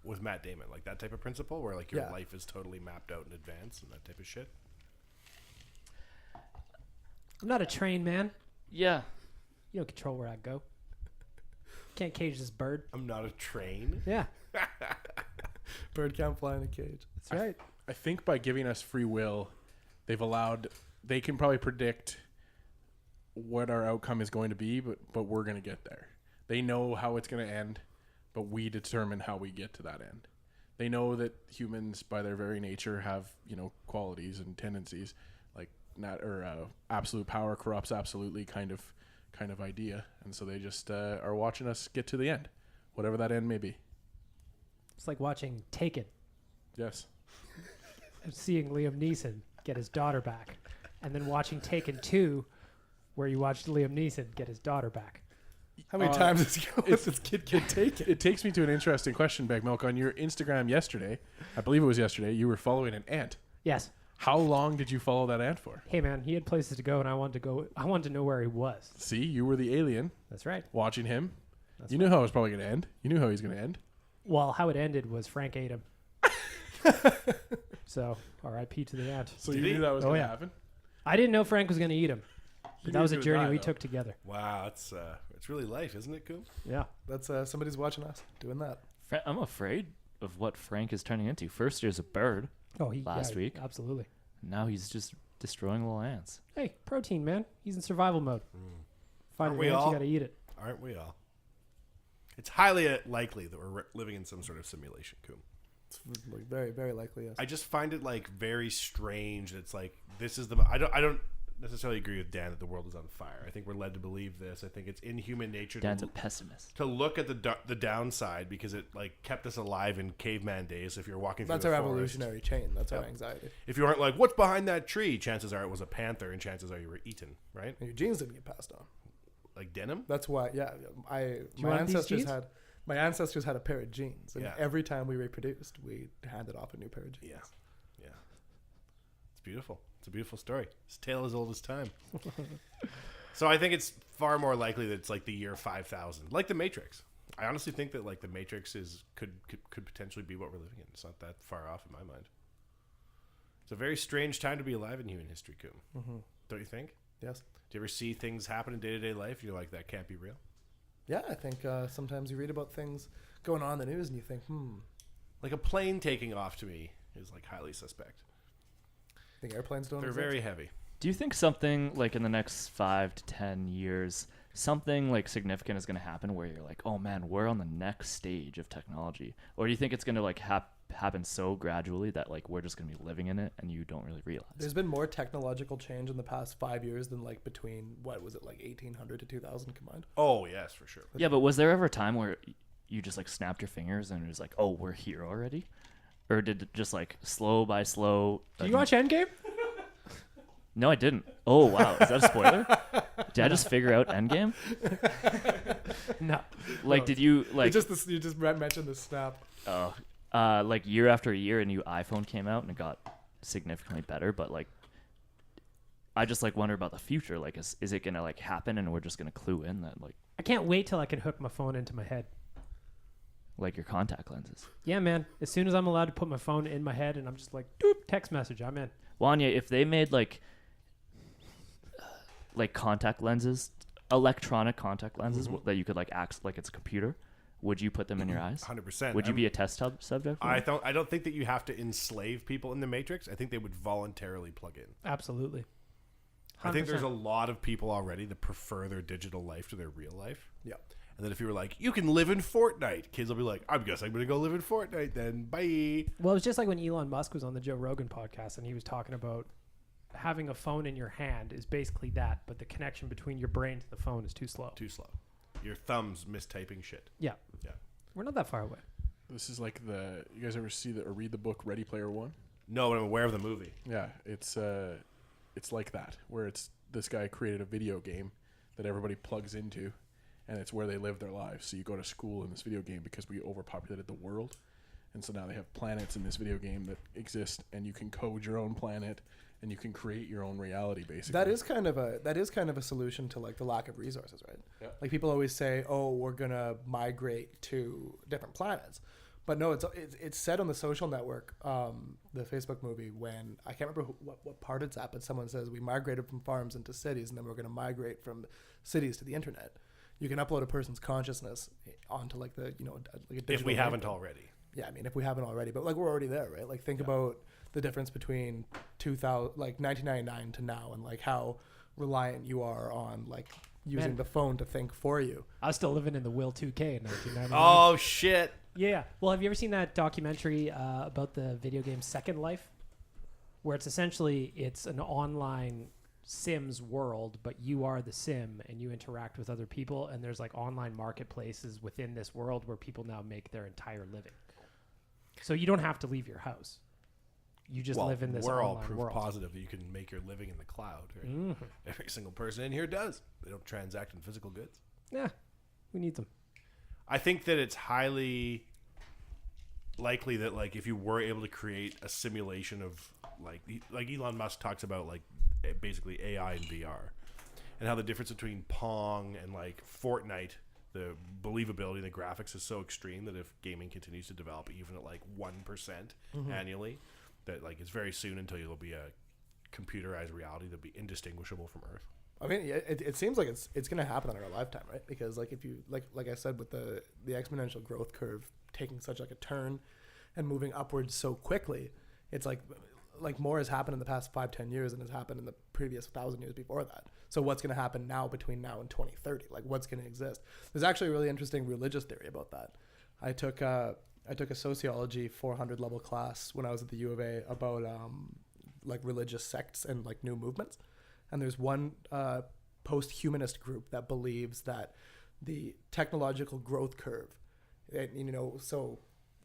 with Matt Damon, like that type of principle where like your Yeah. life is totally mapped out in advance and that type of shit. I'm not a trained man. Yeah. You don't control where I go. Can't cage this bird. I'm not a train. Yeah, Bird can't fly in a cage. that's right. I think by giving us free will, they can probably predict what our outcome is going to be, but we're going to get there. They know how it's going to end, but we determine how we get to that end. They know that humans, by their very nature, have qualities and tendencies, like absolute power corrupts absolutely kind of idea, and so they just are watching us get to the end, whatever that end may be. It's like watching Taken Yes. and seeing Liam Neeson get his daughter back, and then watching Taken 2, where you watched Liam Neeson get his daughter back. How many times is this kid take it? It takes me to an interesting question, Bag Milk. On your Instagram yesterday, I believe it was yesterday, you were following an ant. Yes. How long did you follow that ant for? Hey man, he had places to go, and I wanted to go. I wanted to know where he was. See, you were the alien That's right. watching him. That's You knew how it was probably going to end. You knew how he's going to end. Well, how it ended was Frank ate him. So, R.I.P. to the ant. So you knew that was Oh, going to yeah. happen? I didn't know Frank was going to eat him. He But that was a knew he was journey gonna we die, took together. Wow, it's really life, isn't it, Coop? Yeah. That's somebody's watching us doing that. I'm afraid of what Frank is turning into. First, he was a bird. Oh, Last week. Absolutely. Now he's just destroying little ants. Hey, protein, man. He's in survival mode. Find Aren't an we ant, all? you got to eat it. Aren't we all? It's highly likely that we're living in some sort of simulation, Coop. It's like very, very likely, yes. I just find it like very strange. It's like this is the. I don't necessarily agree with Dan that the world is on fire. I think we're led to believe this. I think it's in human nature Dan's a pessimist. to look at the downside because it like kept us alive in caveman days. If you're walking through That's the our forest, evolutionary chain. That's our anxiety. if you aren't like, what's behind that tree? Chances are it was a panther, and chances are you were eaten, right? And your genes didn't get passed on. Like denim. That's why, yeah. you want these genes? My ancestors had a pair of genes, and Yeah. every time we reproduced, we handed off a new pair of genes. Yeah. It's beautiful. It's a beautiful story. It's a tale as old as time. So I think it's far more likely that it's like the year 5000, like the Matrix. I honestly think that like the Matrix could potentially be what we're living in. It's not that far off in my mind. It's a very strange time to be alive in human history, Coom. Mm-hmm. Don't you think? Yes. Do you ever see things happen in day-to-day life? You're like, that can't be real. Yeah, I think sometimes you read about things going on in the news and you think, Like a plane taking off to me is like highly suspect. think airplanes don't They're exist? very heavy. Do you think something like in the next 5 to 10 years, something like significant is going to happen where you're like, oh man, we're on the next stage of technology? Or do you think it's going to like happen so gradually that like we're just going to be living in it and you don't really realize? There's been more technological change in the past 5 years than like between, what was it, like 1800 to 2000 combined? Oh, yes, for sure. Yeah, but was there ever a time where you just like snapped your fingers and it was like, oh, we're here already? Or did it just like slow by slow? Do you watch Endgame? No, I didn't. Oh, wow. Is that a spoiler? Did I just figure out Endgame? No. Like, did you like... You just mentioned the snap. Oh, like year after year, a new iPhone came out and it got significantly better. But like, I just like wonder about the future. Like, is it gonna like happen and we're just gonna clue in that like I can't wait till I can hook my phone into my head. your contact lenses? Yeah, man. As soon as I'm allowed to put my phone in my head and I'm just like, doop, text message, I'm in. Wanya, if they made like contact lenses, electronic contact lenses that you could like act like it's a computer, would you put them in your eyes? 100%. Would you be a test subject? I don't think that you have to enslave people in the Matrix. I think they would voluntarily plug in. Absolutely. 100%. I think there's a lot of people already that prefer their digital life to their real life. Yeah. And then if you were like, you can live in Fortnite, kids will be like, I guess I'm going to go live in Fortnite then. Bye. Well, it was just like when Elon Musk was on the Joe Rogan podcast and he was talking about having a phone in your hand is basically that, but the connection between your brain to the phone is too slow. Too slow. Your thumb's mistyping shit. Yeah. Yeah. We're not that far away. This is like you guys ever see or read the book Ready Player One? No, but I'm aware of the movie. Yeah, it's like that, where this guy created a video game that everybody plugs into, and it's where they live their lives. So you go to school in this video game because we overpopulated the world, and so now they have planets in this video game that exist, and you can code your own planet, and you can create your own reality. Basically, That is kind of a solution to like the lack of resources, right? Yeah. Like people always say, "Oh, we're gonna migrate to different planets," but no, it's said on the Social Network, the Facebook movie, when I can't remember what part it's at, but someone says we migrated from farms into cities, and then we're gonna migrate from cities to the internet. You can upload a person's consciousness onto like the like a digital. If we haven't link. already. Yeah, I mean, if we haven't already, but like we're already there, right? Like think about the difference between 1999 to now, and like how reliant you are on like using the phone to think for you. I was still living in the Will 2K in 1999. Oh shit! Yeah. Well, have you ever seen that documentary about the video game Second Life, where it's an online Sims world, but you are the sim and you interact with other people, and there's like online marketplaces within this world where people now make their entire living. So you don't have to leave your house. You just live in this we're all online proof world. positive that you can make your living in the cloud. Right? Mm-hmm. Every single person in here does. They don't transact in physical goods. Yeah, we need them. I think that it's highly likely that like if you were able to create a simulation of like Elon Musk talks about like basically AI and VR, and how the difference between Pong and like Fortnite, the believability and the graphics is so extreme that if gaming continues to develop even at like 1% annually, that like it's very soon until you'll be a computerized reality that'll be indistinguishable from Earth. I mean, it seems like it's going to happen in our lifetime, right? Because like if you like I said, with the exponential growth curve taking such like a turn and moving upwards so quickly, it's like more has happened in the past 5-10 years than has happened in the previous 1,000 years before that. So what's going to happen now between now and 2030? Like what's going to exist? There's actually a really interesting religious theory about that. I took a sociology 400 level class when I was at the U of A about like religious sects and like new movements. And there's one post-humanist group that believes that the technological growth curve, and, so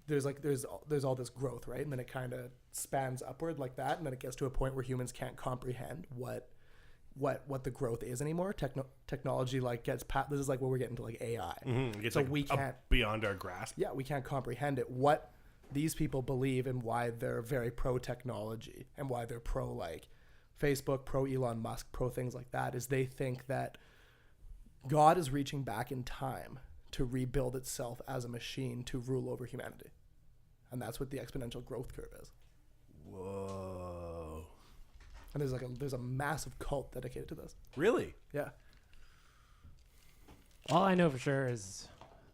there's all this growth, right? And then it kind of spans upward like that, and then it gets to a point where humans can't comprehend what the growth is anymore. Technology like gets past. This is like where we're getting to like AI. Mm-hmm. It's so like we can't beyond our grasp. Yeah, we can't comprehend it. What these people believe and why they're very pro technology and why they're pro like Facebook, pro Elon Musk, pro things like that, is they think that God is reaching back in time to rebuild itself as a machine to rule over humanity. And that's what the exponential growth curve is. Whoa. And there's a massive cult dedicated to this. Really? Yeah. All I know for sure is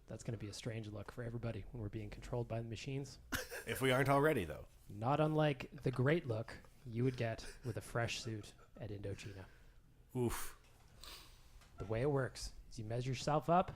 that's going to be a strange look for everybody when we're being controlled by the machines. If we aren't already, though. Not unlike the great look you would get with a fresh suit at Indochina. Oof. The way it works. is you measure yourself up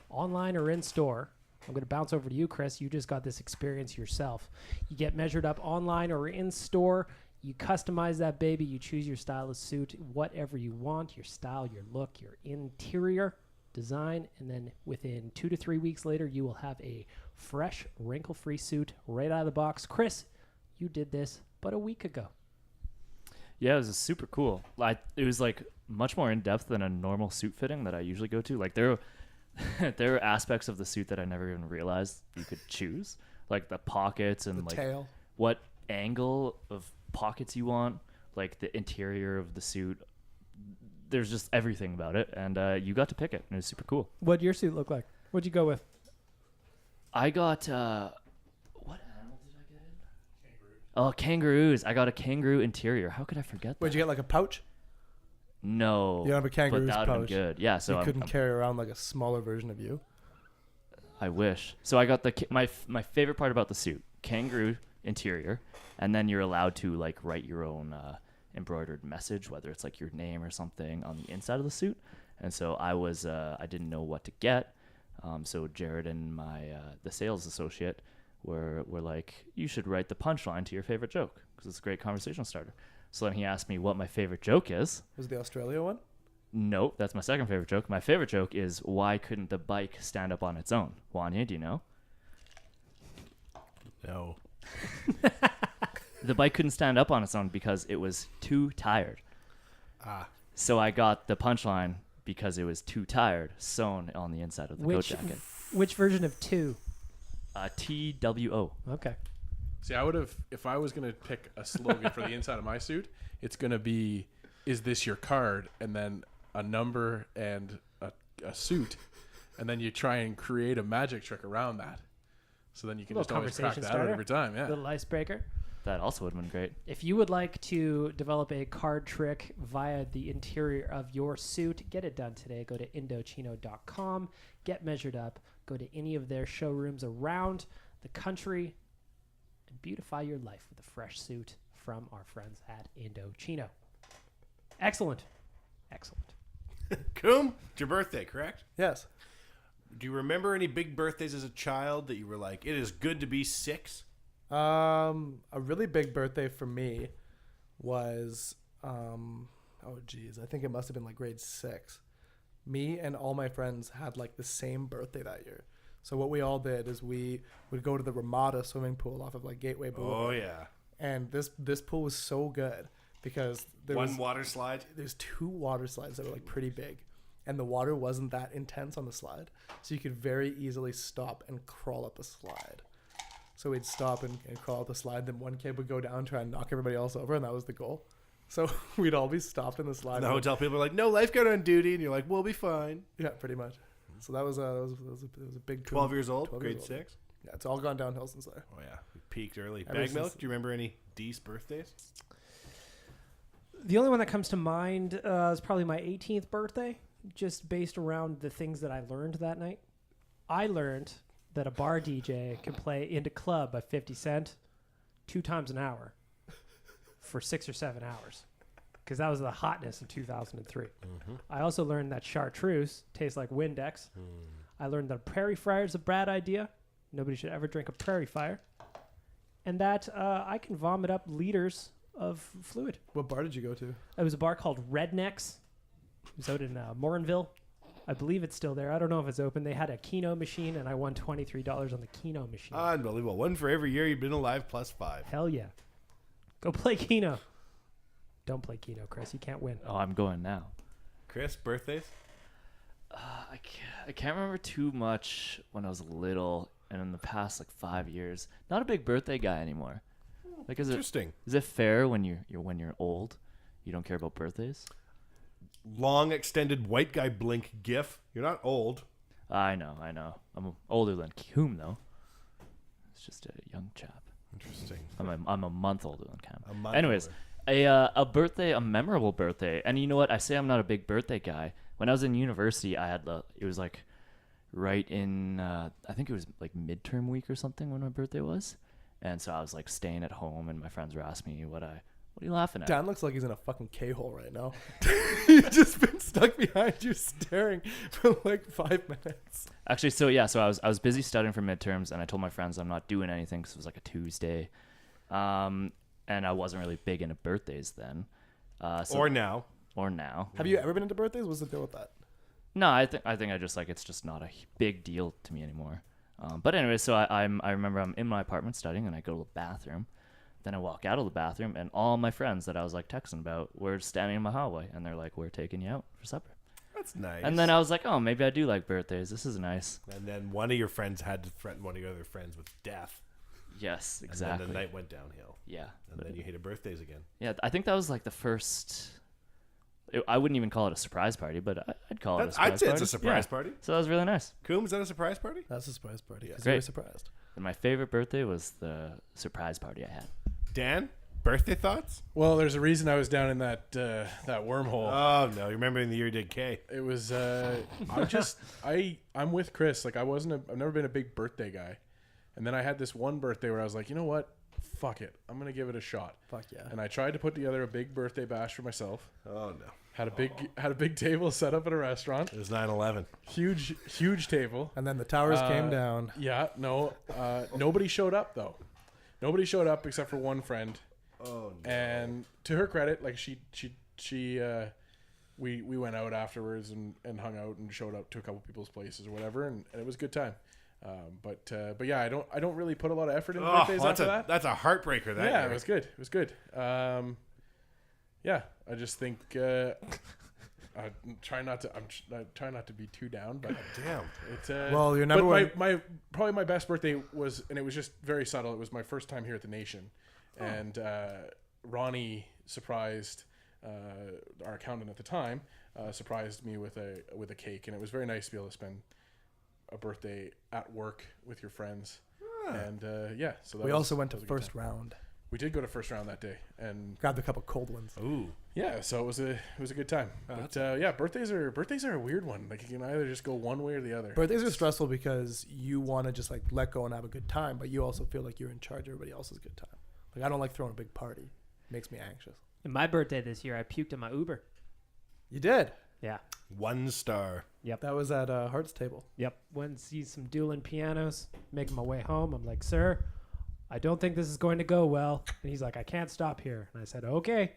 online or in store. I'm going to bounce over to you, Chris. You just got this experience yourself. You get measured up online or in store. You customize that baby. You choose your style of suit, whatever you want, your style, your look, your interior design. And then within 2 to 3 weeks later, you will have a fresh, wrinkle-free suit right out of the box. Chris, you did this but a week ago. Yeah, it was super cool. It was like much more in depth than a normal suit fitting that I usually go to. Like there were aspects of the suit that I never even realized you could choose, like the pockets and The tail. what angle of pockets you want, like the interior of the suit. There's just everything about it, and you got to pick it, and it was super cool. What'd your suit look like? What'd you go with? I got what animal did I get in? Oh, kangaroos. I got a kangaroo interior. How could I forget that? Where'd you get, like a pouch? No. You don't have a kangaroo's but that would've pouch. been good. Yeah, so you couldn't I'm carry around like a smaller version of you. I wish. So I got my favorite part about the suit, kangaroo interior, and then you're allowed to like write your own embroidered message, whether it's like your name or something on the inside of the suit. And so I didn't know what to get. So Jared and the sales associate were like, you should write the punchline to your favorite joke because it's a great conversation starter. So then he asked me what my favorite joke is. Was it the Australia one? Nope, that's my second favorite joke. My favorite joke is, why couldn't the bike stand up on its own? Wanya, do you know? No. The bike couldn't stand up on its own because it was too tired. So I got the punchline because it was too tired sewn on the inside of the coat jacket. Which version of 2? TWO. Okay. See, I would have, if I was going to pick a slogan for the inside of my suit, it's going to be, is this your card? And then a number and a suit. And then you try and create a magic trick around that. So then you can just always crack that out every time. Yeah. Little icebreaker. That also would have been great. If you would like to develop a card trick via the interior of your suit, get it done today. Go to Indochino.com, get measured up, go to any of their showrooms around the country, and beautify your life with a fresh suit from our friends at Indochino. Excellent. Excellent. Cooom, it's your birthday, correct? Yes. Do you remember any big birthdays as a child that you were like, it is good to be 6? A really big birthday for me was, I think it must have been like grade 6. Me and all my friends had like the same birthday that year. So what we all did is we would go to the Ramada swimming pool off of like Gateway Boulevard. Oh, yeah. And this pool was so good because One water slide? there's 2 water slides that are like pretty big. And the water wasn't that intense on the slide. So you could very easily stop and crawl up the slide. So we'd stop and crawl up the slide. Then one kid would go down, try and knock everybody else over, and that was the goal. So we'd all be stopped in the slide. And the hotel people are like, no lifeguard on duty. And you're like, we'll be fine. Yeah, pretty much. So that was a big 12 years old, 12 grade years 6? Yeah, it's all gone downhill since there. Oh, yeah. We peaked early. Ever Bag milk? since- Do you remember any D's birthdays? The only one that comes to mind is probably my 18th birthday, just based around the things that I learned that night. I learned that a bar DJ can play Into Club by 50 Cent 2 times an hour for 6 or 7 hours, because that was the hotness of 2003. I also learned that chartreuse tastes like Windex. I learned that a prairie fire is a bad idea. Nobody should ever drink a prairie fire. And that I can vomit up liters of fluid. What bar did you go to? It was a bar called Rednecks. It was out in Morinville. I believe it's still there. I don't know if it's open. They had a Keno machine, and I won $23 on the Keno machine. Unbelievable. One for every year you've been alive plus 5. Hell yeah. Go play Keno. Don't play Keno, Chris. You can't win. Oh, I'm going now. Chris, birthdays? I can't remember too much when I was little, and in the past like 5 years, not a big birthday guy anymore. Like, is it fair when you're old, you don't care about birthdays? Long extended white guy blink gif. You're not old. I know. I'm older than Cooom though. It's just a young chap. Interesting. I'm a month older than Cam. A month Anyways, older. a memorable birthday. And you know what? I say I'm not a big birthday guy. When I was in university, it was like right in, I think it was like midterm week or something when my birthday was. And so I was like staying at home, and my friends were asking me what I What are you laughing at? Dan looks like he's in a fucking K-hole right now. He's just been stuck behind you staring for like 5 minutes. Actually, so I was busy studying for midterms, and I told my friends I'm not doing anything because it was like a Tuesday, and I wasn't really big into birthdays then. Or now. Have you ever been into birthdays? What's the deal with that? No, I think I just like it's just not a big deal to me anymore. But anyway, so I remember I'm in my apartment studying, and I go to the bathroom. Then I walk out of the bathroom, and all my friends that I was like texting about were standing in my hallway, and they're like, "We're taking you out for supper." That's nice. And then I was like, "Oh, maybe I do like birthdays. This is nice." And then one of your friends had to threaten one of your other friends with death. Yes, exactly. And then the night went downhill. Yeah. And then you hated birthdays again. Yeah, I think that was like the first. I wouldn't even call it a surprise party, but I'd call it a surprise party. I'd say it's a surprise party. So that was really nice. Cooom, is that a surprise party? That's a surprise party. Yeah. Great. Very surprised. And my favorite birthday was the surprise party I had. Dan, birthday thoughts? Well, there's a reason I was down in that wormhole. Oh no, you remember in the year you did K? It was I'm with Chris. Like I've never been a big birthday guy, and then I had this one birthday where I was like, you know what, fuck it, I'm gonna give it a shot. Fuck yeah. And I tried to put together a big birthday bash for myself. Oh no. Had a big table set up at a restaurant. It was 9/11. Huge table. And then the towers came down. Yeah, no, nobody showed up though. Nobody showed up except for one friend. Oh no. And to her credit, like we went out afterwards and hung out and showed up to a couple people's places or whatever, and it was a good time. But yeah, I don't really put a lot of effort into birthdays after that. That's a heartbreaker. That Yeah, year. it was good. It was good. Yeah, I just think I try not to be too down, but Damn. it's Well, your number but one. probably my best birthday was, and it was just very subtle. It was my first time here at the Nation, and Ronnie surprised our accountant at the time, surprised me with a cake, and it was very nice to be able to spend a birthday at work with your friends. And yeah, so that We was, also went to that was a good first time. round. We did go to first round that day, and Grabbed a couple cold ones. Ooh. yeah, so it was a good time. But yeah, birthdays are a weird one. Like you can either just go one way or the other. Birthdays are stressful because you want to just like let go and have a good time, but you also feel like you're in charge of everybody else's good time. Like I don't like throwing a big party. It makes me anxious. And my birthday this year, I puked in my Uber. You did. Yeah. 1 star. That was at Heart's table. Yep. Went and see some dueling pianos. Making my way home. I'm like, sir, I don't think this is going to go well. And he's like, I can't stop here. And I said, okay.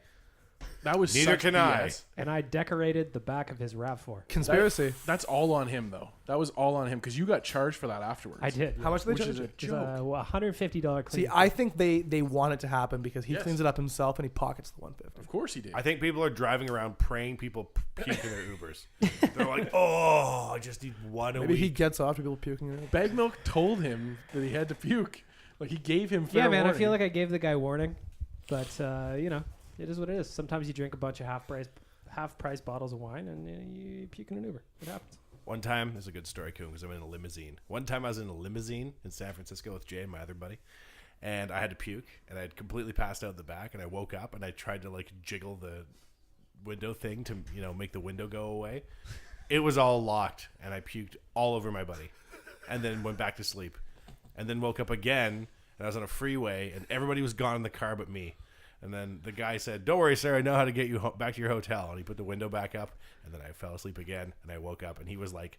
That was Neither such can I. BS. And I decorated the back of his RAV4. Conspiracy. That's all on him though. That was all on him because you got charged for that afterwards. I did. How much did they Which charge is a you? joke. $150 clean. See, I think they want it to happen because he Yes. cleans it up himself and he pockets the 150. Of course he did. I think people are driving around praying people puke in their Ubers. They're like, oh, I just need one a Maybe he week. gets off to people puking in it. Bag Milk told him that he had to puke. Like he gave him fair yeah, man, warning. I feel like I gave the guy warning. But, you know, it is what it is. Sometimes you drink a bunch of half-price bottles of wine and you puke in an Uber. It happens. One time, this is a good story, Cooom, because I'm in a limousine. One time I was in a limousine in San Francisco with Jay and my other buddy, and I had to puke, and I had completely passed out in the back, and I woke up, and I tried to, like, jiggle the window thing to, you know, make the window go away. It was all locked, and I puked all over my buddy, and then went back to sleep, and then woke up again, and I was on a freeway, and everybody was gone in the car but me. And then the guy said, don't worry, sir, I know how to get you back to your hotel. And he put the window back up, and then I fell asleep again, and I woke up, and he was like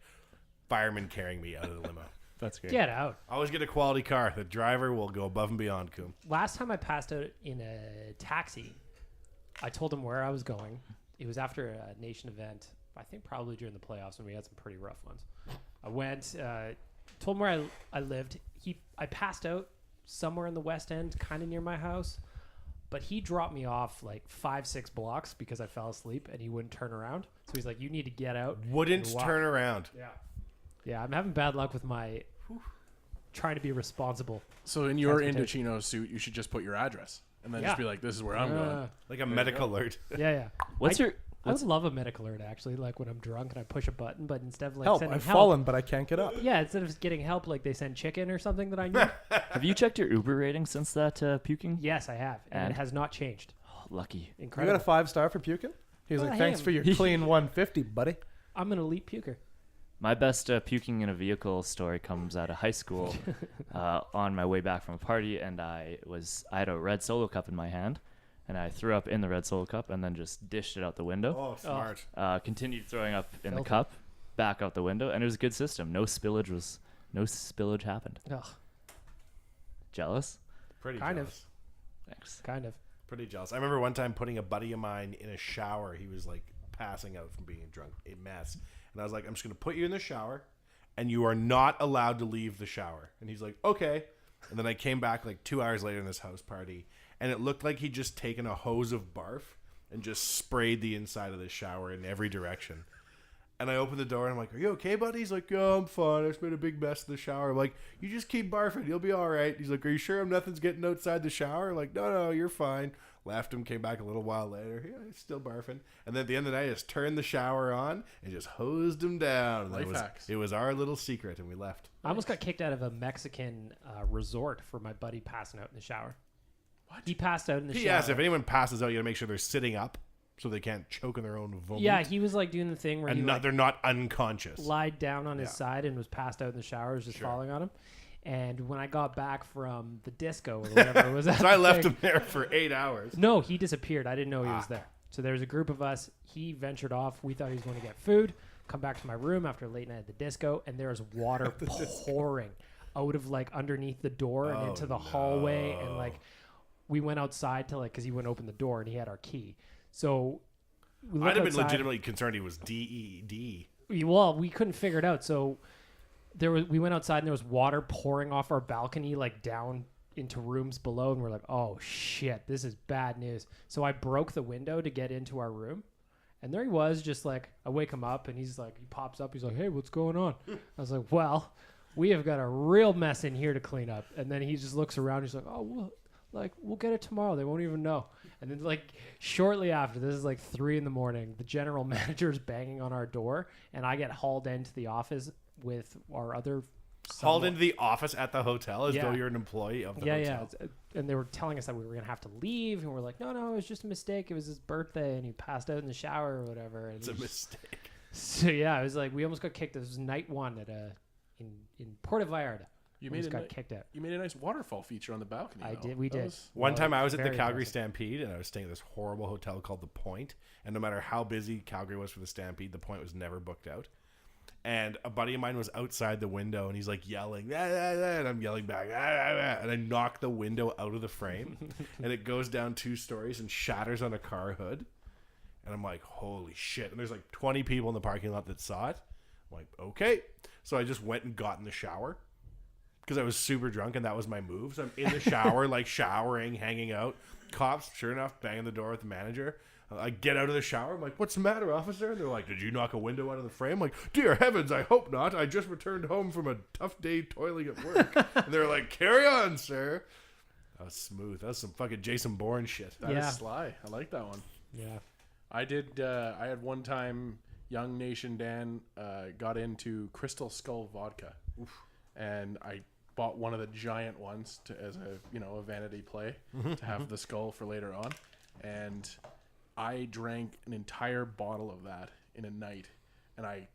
fireman carrying me out of the limo. That's great. Get out. Always get a quality car. The driver will go above and beyond, Cooom. Last time I passed out in a taxi, I told him where I was going. It was after a Nation event, I think probably during the playoffs when we had some pretty rough ones. I went, told him where I lived. I passed out somewhere in the West End, kind of near my house. But he dropped me off like 5-6 blocks because I fell asleep and he wouldn't turn around. So he's like, you need to get out. Wouldn't and walk." turn around. Yeah. Yeah, I'm having bad luck with my trying to be responsible. So in your Transportation. Indochino suit, you should just put your address and then Yeah. just be like, "This is where I'm going." Like a medical alert. Yeah. What's your I would love a medical alert actually, like when I'm drunk and I push a button, but instead of like Help! sending I've help, fallen, but I can't get up. yeah, instead of getting help, like they send chicken or something that I need. Have you checked your Uber rating since that puking? Yes, I have, and And? it has not changed. Oh, lucky. You Incredible. got a 5-star for puking? He's Well, like, I thanks am. for your clean 150, buddy. I'm an elite puker. My best puking in a vehicle story comes out of high school. On my way back from a party, and I had a red Solo cup in my hand, and I threw up in the red Solo cup and then just dished it out the window. Oh, smart. Continued throwing up in the Filthy. cup, back out the window, and it was a good system. No spillage happened. Ugh, Jealous? Pretty kind of. jealous. Thanks. kind of. Pretty jealous. I remember one time putting a buddy of mine in a shower. He was like passing out from being drunk, a mess. And I was like, I'm just going to put you in the shower, and you are not allowed to leave the shower. And he's like, okay. And then I came back like 2 hours later in this house party, and it looked like he'd just taken a hose of barf and just sprayed the inside of the shower in every direction. And I opened the door, and I'm like, are you okay, buddy? He's like, oh, I'm fine. I just made a big mess in the shower. I'm like, you just keep barfing. You'll be all right. He's like, are you sure nothing's getting outside the shower? I'm like, no, you're fine. Left him, came back a little while later. Yeah, he's still barfing. And then at the end of the night, I just turned the shower on and just hosed him down. And Life hacks. it was our little secret, and we left. I almost got kicked out of a Mexican resort for my buddy passing out in the shower. What? He passed out in the shower. He asked if anyone passes out, you got to make sure they're sitting up so they can't choke on their own vomit. Yeah, he was like doing the thing where and he they're not unconscious. lied down on his Yeah. side and was passed out in the shower. It was just Sure. falling on him. And when I got back from the disco or whatever it was, So I left him there for 8 hours. No, he disappeared. I didn't know he was there. So there was a group of us. He ventured off. We thought he was going to get food. Come back to my room after a late night at the disco, and there was water pouring out of like underneath the door and into the hallway. And like we went outside to like because he wouldn't open the door and he had our key. So we I'd looked have been outside. legitimately concerned he was DED. Well, we couldn't figure it out. So we went outside and there was water pouring off our balcony, like down into rooms below. And we're like, oh shit, this is bad news. So I broke the window to get into our room. And there he was, just like, I wake him up and he pops up. He's like, hey, what's going on? I was like, well, we have got a real mess in here to clean up. And then he just looks around. He's like, oh, we'll get it tomorrow. They won't even know. And then like shortly after, this is like 3 a.m, the general manager is banging on our door and I get hauled into the office with our other Hauled into the office at the hotel as Yeah. though you're an employee of the hotel. Yeah. And they were telling us that we were going to have to leave. And we're like, no, it was just a mistake. It was his birthday and he passed out in the shower or whatever. And It's a mistake. So yeah, it was like, we almost got kicked. This was night 1 at in Puerto Vallarta. You We made just a got ni- kicked out. You made a nice waterfall feature on the balcony. I though. did. We That did. was- One time I was at the Very Calgary impressive. Stampede, and I was staying at this horrible hotel called The Point. And no matter how busy Calgary was for the Stampede, The Point was never booked out. And a buddy of mine was outside the window, and he's like yelling, "Ah, ah, ah," and I'm yelling back, "Ah, ah, ah," and I knock the window out of the frame, and it goes down 2 stories and shatters on a car hood. And I'm like, holy shit. And there's like 20 people in the parking lot that saw it. I'm like, okay. So I just went and got in the shower because I was super drunk, and that was my move. So I'm in the shower, like showering, hanging out. Cops, sure enough, banging the door with the manager. I get out of the shower. I'm like, what's the matter, officer? And they're like, did you knock a window out of the frame? I'm like, dear heavens, I hope not. I just returned home from a tough day toiling at work. And they're like, carry on, sir. That was smooth. That was some fucking Jason Bourne shit. That Yeah. is sly. I like that one. Yeah. I did. I had one time, young Nation Dan got into Crystal Skull vodka, and I bought one of the giant ones as a vanity play to have the skull for later on, and I drank an entire bottle of that in a night. And I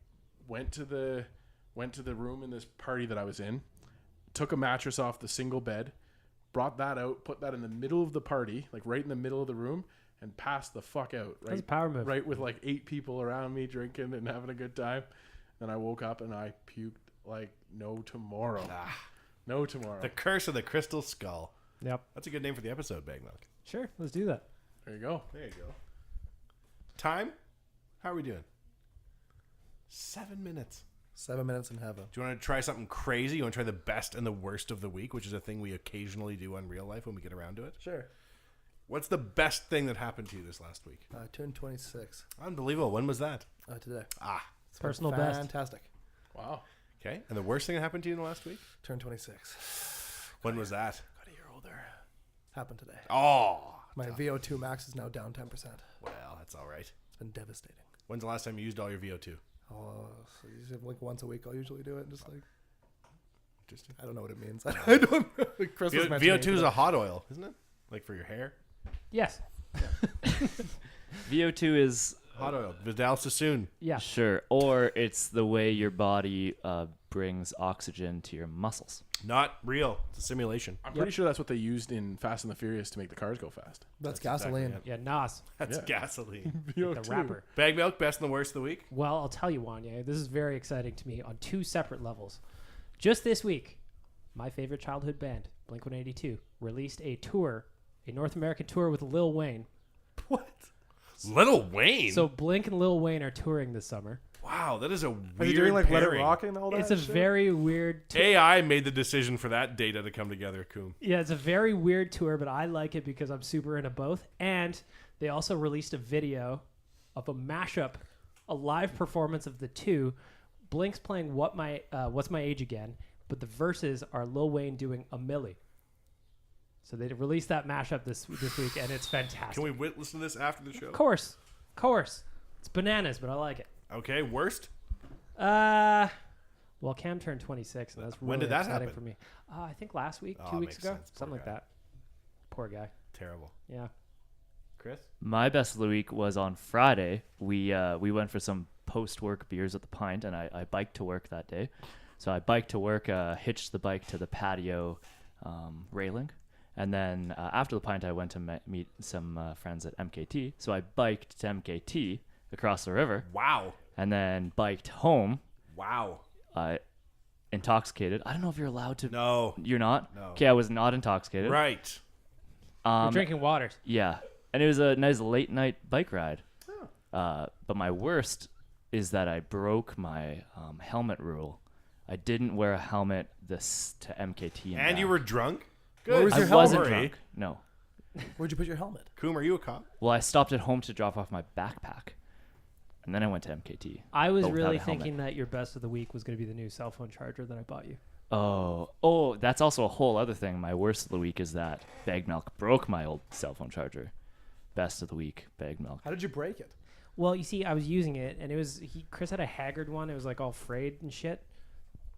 went to the room in this party that I was in, took a mattress off the single bed, brought that out, put that in the middle of the party, like right in the middle of the room, and passed the fuck out. Right, That's a power move. right with like 8 people around me drinking and having a good time. Then I woke up and I puked like no tomorrow. No tomorrow. The Curse of the Crystal Skull. Yep. That's a good name for the episode, Bag Milk. Sure. Let's do that. There you go. There you go. Time? How are we doing? 7 minutes. 7 minutes in heaven. Do you want to try something crazy? You want to try the best and the worst of the week, which is a thing we occasionally do on Real Life when we get around to it? Sure. What's the best thing that happened to you this last week? I turned 26 Unbelievable. When was that? today. It's Personal best. Fantastic. Wow. Okay. And the worst thing that happened to you in the last week? Turned 26. When was that? Got a year older. Happened today. Oh. My VO2 max is now down 10%. Well, that's all right. It's been devastating. When's the last time you used all your VO2? Oh, so like once a week I'll usually do it. Just like, Interesting. I don't know what it means. I don't know. Chris was mentioning VO2 it, is but a hot oil, isn't it? Like for your hair? Yes. VO2 is Hot oil. Vidal Sassoon. Yeah. Sure. Or it's the way your body brings oxygen to your muscles. Not real. It's a simulation. I'm pretty sure that's what they used in Fast and the Furious to make the cars go fast. That's gasoline. exactly Yeah, Nas, That's gasoline. the rapper. Bag milk, best and the worst of the week. Well, I'll tell you, Wanya, this is very exciting to me on two separate levels. Just this week, my favorite childhood band, Blink-182, released a tour, a North American tour with Lil Wayne. What? Lil Wayne? So Blink and Lil Wayne are touring this summer. Wow, that is a Are weird you doing like Let It pairing. Rock and all that? It's a shit? very weird tour. AI made the decision for that data to come together, Cooom. Yeah, it's a very weird tour, but I like it because I'm super into both. And they also released a video of a mashup, a live performance of the two. Blink's playing What's My Age Again, but the verses are Lil Wayne doing A Milli. So they released that mashup this week, and it's fantastic. Can we listen to this after the show? Of course. It's bananas, but I like it. Okay, worst? Well, Cam turned 26, and that's really When did that exciting happen? for me. I think last week, Oh, 2 weeks makes ago, sense. Poor something like guy. that. Poor guy. Terrible. Yeah. Chris? My best of the week was on Friday. We went for some post-work beers at the Pint, and I biked to work that day. So I biked to work, hitched the bike to the patio railing, and then after the Pint, I went to meet some friends at MKT. So I biked to MKT across the river, Wow. and then biked home, Wow. intoxicated. I don't know if you're allowed to. No. You're not? No. Okay, I was not intoxicated. Right. You're drinking water. Yeah, and it was a nice late night bike ride. But my worst is that I broke my helmet rule. I didn't wear a helmet to MKT. And you back. were drunk? Where was I your wasn't helmet? drunk. No. Where'd you put your helmet? Coom, are you a cop? Well, I stopped at home to drop off my backpack, and then I went to MKT. I was but without really a helmet. thinking that your best of the week was going to be the new cell phone charger that I bought you. Oh, that's also a whole other thing. My worst of the week is that Bag Milk broke my old cell phone charger. Best of the week, Bag Milk. How did you break it? Well, you see, I was using it, and Chris had a Haggard one. It was like all frayed and shit.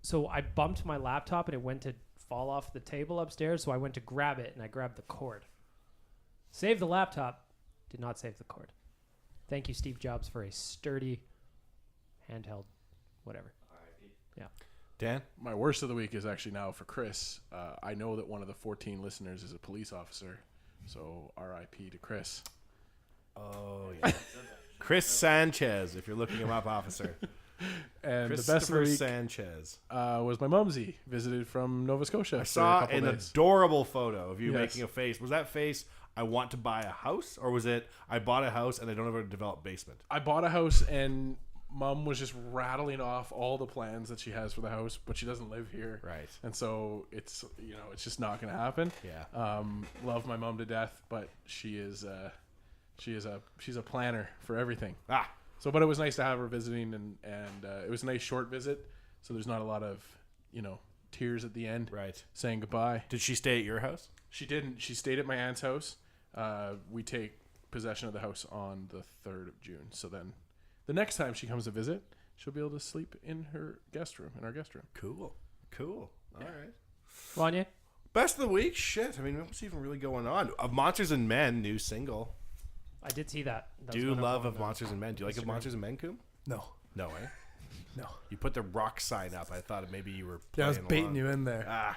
So I bumped my laptop, and it went to fall off the table upstairs. So I went to grab it, and I grabbed the cord. Saved the laptop, did not save the cord. Thank you, Steve Jobs, for a sturdy handheld, whatever. Yeah. Dan? My worst of the week is actually now for Chris. I know that one of the 14 listeners is a police officer, so RIP to Chris. Oh, yeah. Chris Sanchez, if you're looking him up, officer. And the best of the Christopher week Sanchez. was my mumsy, visited from Nova Scotia. I for saw a couple an days. adorable photo of you Yes. making a face. Was that face, I want to buy a house? Or was it, I bought a house and I don't have a developed basement? I bought a house and Mom was just rattling off all the plans that she has for the house, but she doesn't live here. Right. And so it's it's just not going to happen. Yeah. Love my mom to death, but she's a planner for everything. Ah. So, but it was nice to have her visiting, and it was a nice short visit. So there's not a lot of tears at the end. Right. Saying goodbye. Did she stay at your house? She didn't. She stayed at my aunt's house. We take possession of the house on the 3rd of June. So then the next time she comes to visit, she'll be able to sleep in our guest room. Cool. All right. Wanya? Best of the week? Shit. I mean, what's even really going on? Of Monsters and Men, new single. I did see that. Do love of Monsters and Men. Do you like of Monsters and Men, Coom? No. No, eh? No. You put the rock sign up. I thought maybe you were Yeah, playing I was baiting along. you in there. Ah.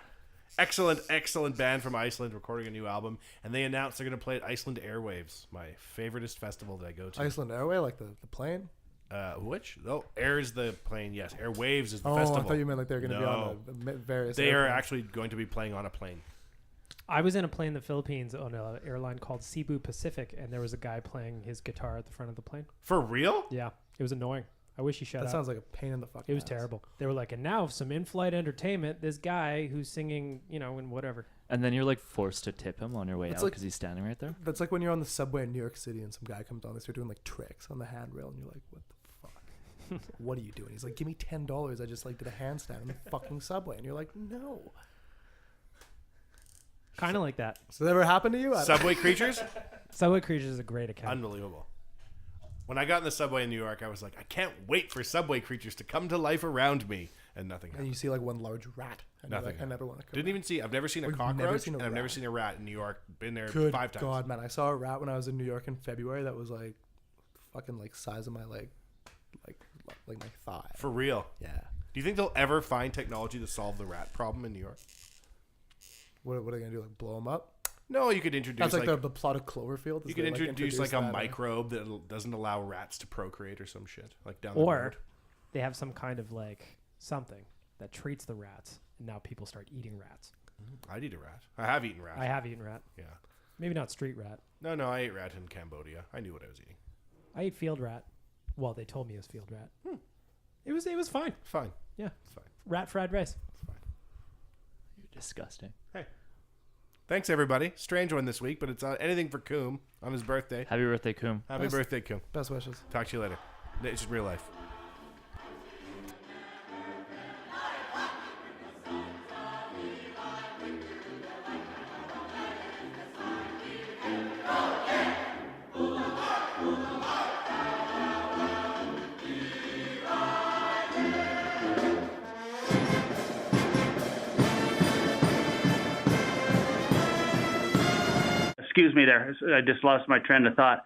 Excellent band from Iceland recording a new album. And they announced they're going to play at Iceland Airwaves, my favoriteest festival that I go to. Iceland Airway, like the plane? Which? Oh, Air is the plane, yes. Airwaves is the Oh, festival. I thought you meant like they're going to be on the various They are airplanes. actually going to be playing on a plane. I was in a plane in the Philippines on an airline called Cebu Pacific, and there was a guy playing his guitar at the front of the plane. For real? Yeah, it was annoying. I wish he shut That up. sounds like a pain in the fucking It was ass. terrible. They were like, and now some in-flight entertainment. This guy who's singing, and whatever. And then you're like forced to tip him on your way It's out like- because he's standing right there. That's like when you're on the subway in New York City and some guy comes on, they start doing like tricks on the handrail, and you're like, what the fuck? What are you doing? He's like, give me $10. I just like did a handstand on the fucking subway. And you're like, no. Kind of like that. So that ever happened to you? Subway Creatures? Subway Creatures is a great account. Unbelievable. When I got in the subway in New York, I was like, I can't wait for Subway Creatures to come to life around me. And nothing And happened. you see like one large rat. And you're Nothing like, I never want to come Didn't even see, I've never seen a We've never cockroach, seen a and I've never rat. seen a rat in New York. Been there Good 5 times. God, man. I saw a rat when I was in New York in February that was like fucking like size of my like my thigh. For real. Yeah. Do you think they'll ever find technology to solve the rat problem in New York? What are they gonna do? Like blow them up? No, you could introduce That's like the plot of Cloverfield. You could introduce like a microbe that doesn't allow rats to procreate or some shit like down the Or road. they have some kind of like something that treats the rats, and now people start eating rats. I'd eat a rat. I have eaten rat. I have eaten rat. Yeah. Maybe not street rat. No, I ate rat in Cambodia. I knew what I was eating. I ate field rat. Well, they told me it was field rat. It was fine. Fine. Yeah. It's fine. Rat fried rice. It's fine. You're disgusting. Hey. Thanks, everybody. Strange one this week, but it's anything for Cooom on his birthday. Happy birthday, Cooom. Happy birthday, Cooom. Best wishes. Talk to you later. It's just real life. Excuse me there. I just lost my train of thought.